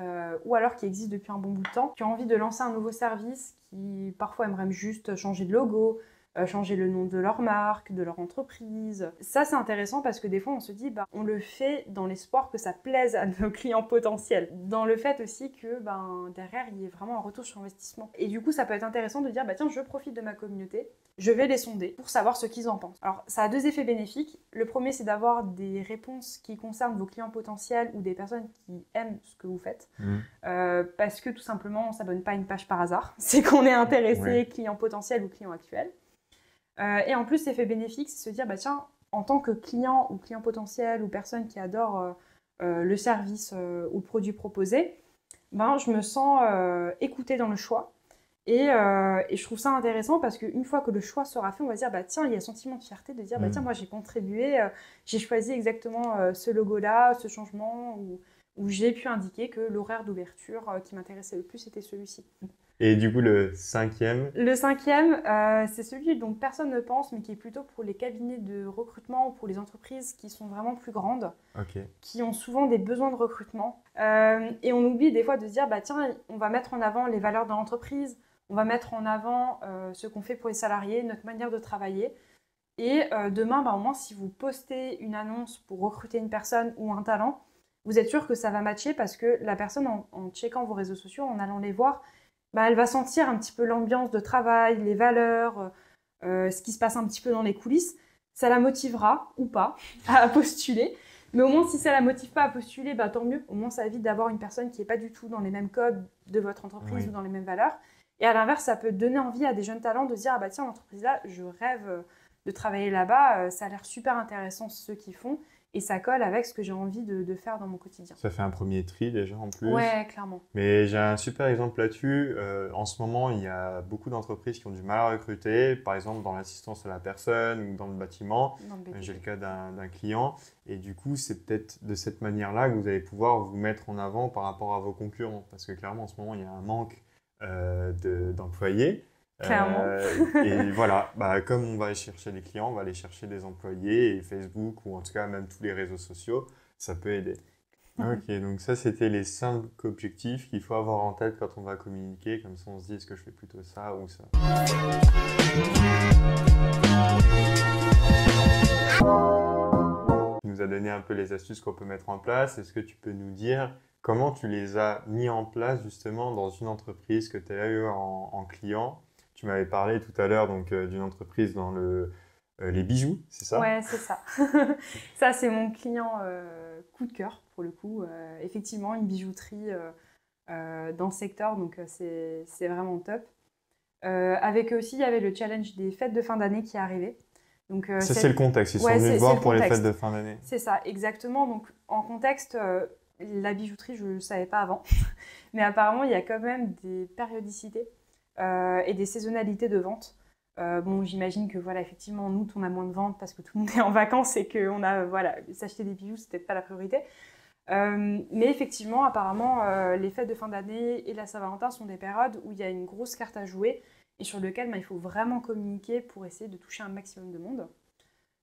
ou alors qui existent depuis un bon bout de temps, qui ont envie de lancer un nouveau service, qui parfois aimeraient juste changer de logo, changer le nom de leur marque, de leur entreprise. Ça, c'est intéressant parce que des fois, on se dit, on le fait dans l'espoir que ça plaise à nos clients potentiels. Dans le fait aussi que derrière, il y ait vraiment un retour sur investissement. Et du coup, ça peut être intéressant de dire, tiens, je profite de ma communauté, je vais les sonder pour savoir ce qu'ils en pensent. Alors, ça a 2 effets bénéfiques. Le premier, c'est d'avoir des réponses qui concernent vos clients potentiels ou des personnes qui aiment ce que vous faites. Parce que tout simplement, on ne s'abonne pas à une page par hasard. C'est qu'on est intéressé, client potentiel ou client actuel. Et en plus, l'effet bénéfique, c'est se dire, tiens, en tant que client ou client potentiel ou personne qui adore le service ou le produit proposé, je me sens écoutée dans le choix. Et je trouve ça intéressant parce qu'une fois que le choix sera fait, on va se dire, tiens, il y a un sentiment de fierté de dire, tiens, moi j'ai contribué, j'ai choisi exactement ce logo-là, ce changement, où j'ai pu indiquer que l'horaire d'ouverture qui m'intéressait le plus était celui-ci. Et du coup, le cinquième? Le cinquième, c'est celui dont personne ne pense, mais qui est plutôt pour les cabinets de recrutement ou pour les entreprises qui sont vraiment plus grandes, qui ont souvent des besoins de recrutement. Et on oublie des fois de se dire, bah, tiens, on va mettre en avant les valeurs de l'entreprise, on va mettre en avant ce qu'on fait pour les salariés, notre manière de travailler. Et demain, bah, au moins, si vous postez une annonce pour recruter une personne ou un talent, vous êtes sûr que ça va matcher parce que la personne, en checkant vos réseaux sociaux, en allant les voir, bah, elle va sentir un petit peu l'ambiance de travail, les valeurs, ce qui se passe un petit peu dans les coulisses. Ça la motivera ou pas à postuler. Mais au moins, si ça la motive pas à postuler, bah, tant mieux. Au moins, ça évite d'avoir une personne qui n'est pas du tout dans les mêmes codes de votre entreprise ou dans les mêmes valeurs. Et à l'inverse, ça peut donner envie à des jeunes talents de se dire, ah bah tiens, l'entreprise là, je rêve de travailler là-bas. Ça a l'air super intéressant ce qu'ils font. Et ça colle avec ce que j'ai envie de faire dans mon quotidien. Ça fait un premier tri déjà en plus. Ouais, clairement. Mais j'ai un super exemple là-dessus. En ce moment, il y a beaucoup d'entreprises qui ont du mal à recruter, par exemple dans l'assistance à la personne ou dans le bâtiment. J'ai le cas d'un client. Et du coup, c'est peut-être de cette manière-là que vous allez pouvoir vous mettre en avant par rapport à vos concurrents. Parce que clairement, en ce moment, il y a un manque d'employés. Clairement. Et voilà, bah, comme on va aller chercher des clients, on va aller chercher des employés et Facebook ou en tout cas même tous les réseaux sociaux, ça peut aider. Ok, donc ça c'était les 5 objectifs qu'il faut avoir en tête quand on va communiquer, comme ça on se dit est-ce que je fais plutôt ça ou ça. Tu nous as donné un peu les astuces qu'on peut mettre en place, est-ce que tu peux nous dire comment tu les as mis en place justement dans une entreprise que tu as eu en client? Tu m'avais parlé tout à l'heure d'une entreprise dans les bijoux, c'est ça? Ouais, c'est ça. Ça, c'est mon client coup de cœur, pour le coup. Effectivement, une bijouterie dans le secteur, donc c'est vraiment top. Avec eux aussi, il y avait le challenge des fêtes de fin d'année qui est arrivé. Donc, ça, c'est le contexte, ils sont venus voir pour les fêtes de fin d'année. C'est ça, exactement. Donc, en contexte, la bijouterie, je ne le savais pas avant. Mais apparemment, il y a quand même des périodicités et des saisonnalités de vente. Bon, j'imagine que voilà, effectivement, en août, on a moins de ventes parce que tout le monde est en vacances et qu'on a, voilà, s'acheter des bijoux, c'est peut-être pas la priorité. Mais effectivement, apparemment, les fêtes de fin d'année et la Saint-Valentin sont des périodes où il y a une grosse carte à jouer et sur lequel il faut vraiment communiquer pour essayer de toucher un maximum de monde.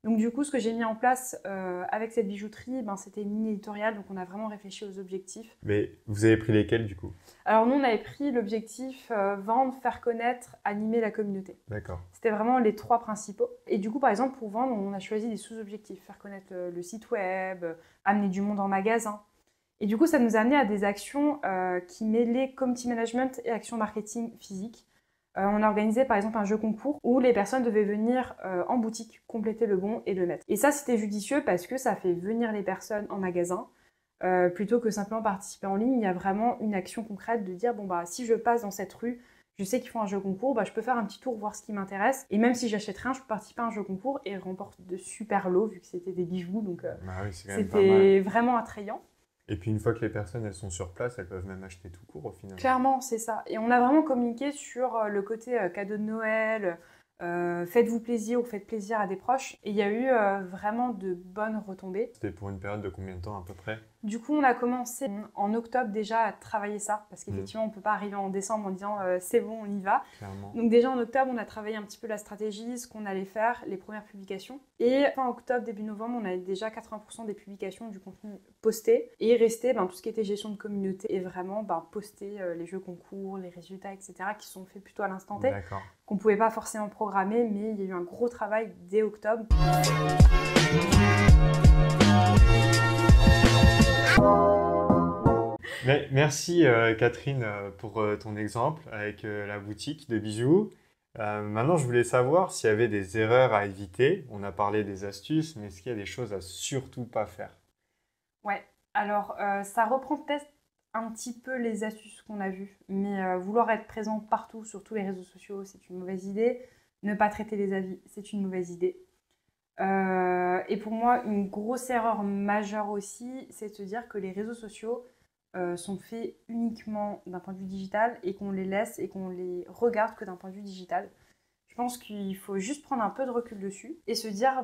Donc du coup, ce que j'ai mis en place avec cette bijouterie, c'était une ligne éditoriale, donc on a vraiment réfléchi aux objectifs. Mais vous avez pris lesquels du coup? Alors nous, on avait pris l'objectif vendre, faire connaître, animer la communauté. D'accord. C'était vraiment les 3 principaux. Et du coup, par exemple, pour vendre, on a choisi des sous-objectifs. Faire connaître le site web, amener du monde en magasin. Et du coup, ça nous a amené à des actions qui mêlaient community management et actions marketing physique. On a organisé par exemple un jeu concours où les personnes devaient venir en boutique compléter le bon et le mettre. Et ça, c'était judicieux parce que ça fait venir les personnes en magasin. Plutôt que simplement participer en ligne, il y a vraiment une action concrète de dire bon bah si je passe dans cette rue, je sais qu'ils font un jeu concours, bah, je peux faire un petit tour voir ce qui m'intéresse. Et même si j'achète rien, je peux participer à un jeu concours et remporter de super lots vu que c'était des bijoux. Donc oui, c'était vraiment attrayant. Et puis une fois que les personnes elles sont sur place, elles peuvent même acheter tout court au final. Clairement, c'est ça. Et on a vraiment communiqué sur le côté cadeau de Noël, faites-vous plaisir ou faites plaisir à des proches. Et il y a eu vraiment de bonnes retombées. C'était pour une période de combien de temps à peu près? Du coup, on a commencé en octobre déjà à travailler ça, parce qu'effectivement, on ne peut pas arriver en décembre en disant c'est bon, on y va. Clairement. Donc déjà en octobre, on a travaillé un petit peu la stratégie, ce qu'on allait faire, les premières publications. Et fin octobre, début novembre, on avait déjà 80% des publications du contenu posté. Et il restait tout ce qui était gestion de communauté et vraiment poster les jeux concours, les résultats, etc. qui sont faits plutôt à l'instant T. D'accord. Qu'on ne pouvait pas forcément programmer, mais il y a eu un gros travail dès octobre. Merci Catherine pour ton exemple avec la boutique de bijoux. Maintenant, je voulais savoir s'il y avait des erreurs à éviter. On a parlé des astuces, mais est-ce qu'il y a des choses à surtout pas faire? Ouais, alors ça reprend peut-être un petit peu les astuces qu'on a vues, mais vouloir être présent partout sur tous les réseaux sociaux, c'est une mauvaise idée. Ne pas traiter les avis, c'est une mauvaise idée. Et pour moi, une grosse erreur majeure aussi, c'est de se dire que les réseaux sociaux sont faits uniquement d'un point de vue digital et qu'on les laisse et qu'on les regarde que d'un point de vue digital. Je pense qu'il faut juste prendre un peu de recul dessus et se dire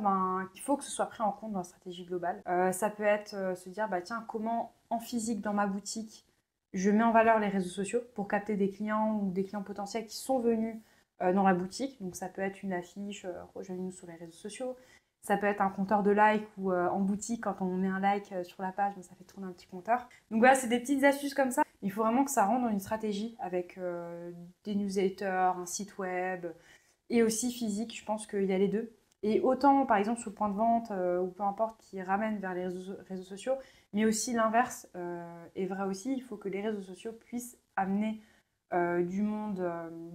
qu'il faut que ce soit pris en compte dans la stratégie globale. Ça peut être se dire tiens, comment en physique dans ma boutique, je mets en valeur les réseaux sociaux pour capter des clients ou des clients potentiels qui sont venus dans la boutique. Donc ça peut être une affiche, rejoignez-nous sur les réseaux sociaux. Ça peut être un compteur de likes ou en boutique, quand on met un like sur la page, ça fait tourner un petit compteur. Donc voilà, c'est des petites astuces comme ça. Il faut vraiment que ça rentre dans une stratégie avec des newsletters, un site web et aussi physique. Je pense qu'il y a les deux. Et autant, par exemple, sur le point de vente ou peu importe, qui ramène vers les réseaux sociaux, mais aussi l'inverse est vrai aussi. Il faut que les réseaux sociaux puissent amener du monde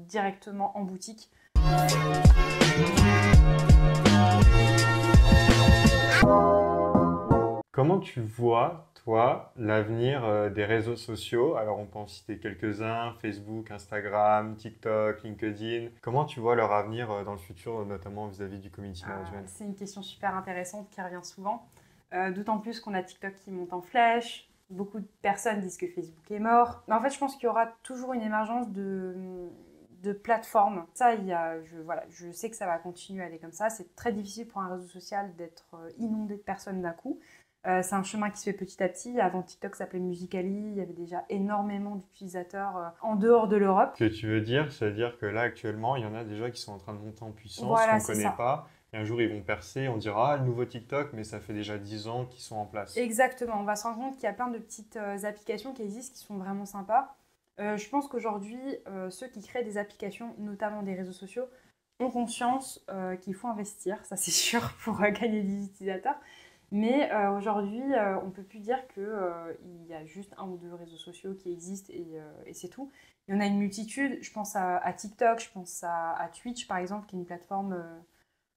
directement en boutique. Comment tu vois, toi, l'avenir des réseaux sociaux? Alors, on peut en citer quelques-uns, Facebook, Instagram, TikTok, LinkedIn. Comment tu vois leur avenir dans le futur, notamment vis-à-vis du community management? C'est une question super intéressante qui revient souvent. D'autant plus qu'on a TikTok qui monte en flèche. Beaucoup de personnes disent que Facebook est mort. Mais en fait, je pense qu'il y aura toujours une émergence de plateformes. Ça, je sais que ça va continuer à aller comme ça. C'est très difficile pour un réseau social d'être inondé de personnes d'un coup. C'est un chemin qui se fait petit à petit. Avant TikTok, ça s'appelait Musical.ly. Il y avait déjà énormément d'utilisateurs en dehors de l'Europe. Ce que tu veux dire, c'est-à-dire que là, actuellement, il y en a déjà qui sont en train de monter en puissance, Voilà, qu'on ne connaît pas. Et un jour, ils vont percer, on dira, ah, le nouveau TikTok, mais ça fait déjà 10 ans qu'ils sont en place. Exactement. On va se rendre compte qu'il y a plein de petites applications qui existent, qui sont vraiment sympas. Je pense qu'aujourd'hui, ceux qui créent des applications, notamment des réseaux sociaux, ont conscience qu'il faut investir, ça c'est sûr, pour gagner des utilisateurs. Mais aujourd'hui, on ne peut plus dire qu'il y a juste un ou deux réseaux sociaux qui existent et c'est tout. Il y en a une multitude. Je pense à TikTok, je pense à Twitch par exemple, qui est une plateforme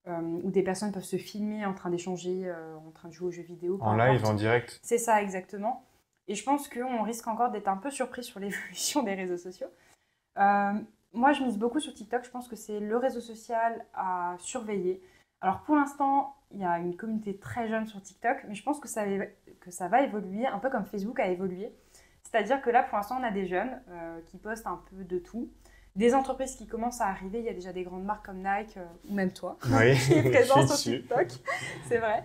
où des personnes peuvent se filmer en train d'échanger, en train de jouer aux jeux vidéo. En live, en direct. C'est ça, exactement. Et je pense qu'on risque encore d'être un peu surpris sur l'évolution des réseaux sociaux. Moi, je mise beaucoup sur TikTok. Je pense que c'est le réseau social à surveiller. Alors, pour l'instant, il y a une communauté très jeune sur TikTok, mais je pense que ça va évoluer, un peu comme Facebook a évolué. C'est-à-dire que là, pour l'instant, on a des jeunes qui postent un peu de tout. Des entreprises qui commencent à arriver. Il y a déjà des grandes marques comme Nike, ou même toi, oui, qui est présent sur TikTok. C'est vrai.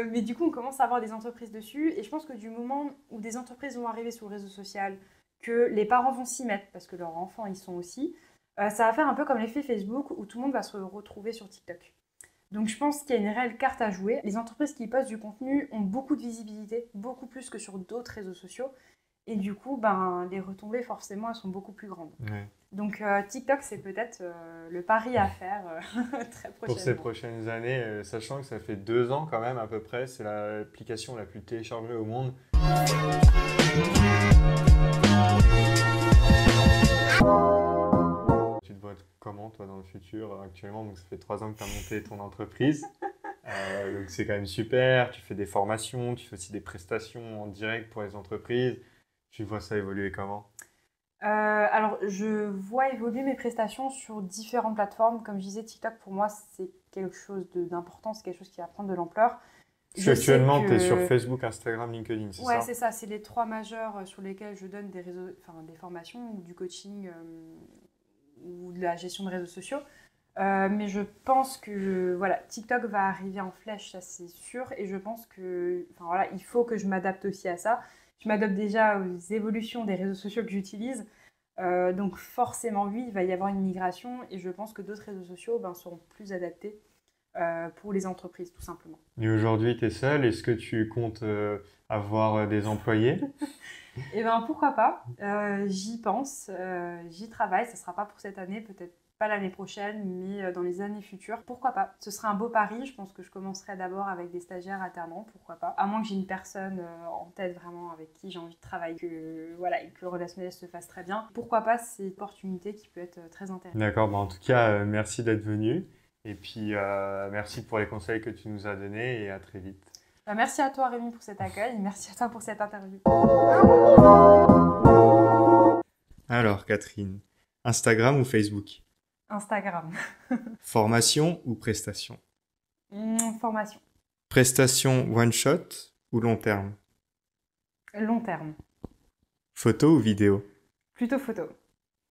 Mais du coup, on commence à avoir des entreprises dessus. Et je pense que du moment où des entreprises vont arriver sur le réseau social, que les parents vont s'y mettre, parce que leurs enfants y sont aussi, ça va faire un peu comme l'effet Facebook, où tout le monde va se retrouver sur TikTok. Donc je pense qu'il y a une réelle carte à jouer. Les entreprises qui postent du contenu ont beaucoup de visibilité, beaucoup plus que sur d'autres réseaux sociaux. Et du coup, les retombées, forcément, elles sont beaucoup plus grandes. Ouais. Donc TikTok, c'est peut-être le pari à faire très prochainement. Pour ces prochaines années, sachant que ça fait 2 ans quand même à peu près, c'est l'application la plus téléchargée au monde. Tu te vois comment toi dans le futur actuellement? Donc ça fait 3 ans que tu as monté ton entreprise. Donc c'est quand même super, tu fais des formations, tu fais aussi des prestations en direct pour les entreprises. Tu vois ça évoluer comment? Alors, je vois évoluer mes prestations sur différentes plateformes. Comme je disais, TikTok, pour moi, c'est quelque chose d'important, c'est quelque chose qui va prendre de l'ampleur. Parce qu'actuellement, tu es sur Facebook, Instagram, LinkedIn, c'est ça? Ouais, c'est ça. C'est les 3 majeurs sur lesquels je donne des formations ou du coaching ou de la gestion de réseaux sociaux. Mais je pense que TikTok va arriver en flèche, ça c'est sûr. Et je pense que il faut que je m'adapte aussi à ça. Je m'adapte déjà aux évolutions des réseaux sociaux que j'utilise. Donc forcément, oui, il va y avoir une migration. Et je pense que d'autres réseaux sociaux seront plus adaptés pour les entreprises, tout simplement. Et aujourd'hui, tu es seule. Est-ce que tu comptes avoir des employés? Eh bien, pourquoi pas. J'y pense, j'y travaille. Ça ne sera pas pour cette année, peut-être pas l'année prochaine, mais dans les années futures. Pourquoi pas? Ce serait un beau pari. Je pense que je commencerai d'abord avec des stagiaires alternants, pourquoi pas. À moins que j'ai une personne en tête vraiment avec qui j'ai envie de travailler, et que le relationnel se fasse très bien. Pourquoi pas? C'est une opportunité qui peut être très intéressante. D'accord, en tout cas, merci d'être venu. Et puis, merci pour les conseils que tu nous as donnés et à très vite. Merci à toi Rémi pour cet accueil et merci à toi pour cette interview. Alors Catherine, Instagram ou Facebook? Instagram. Formation ou prestation? Formation. Prestation one shot ou long terme? Long terme. Photo ou vidéo? Plutôt photo.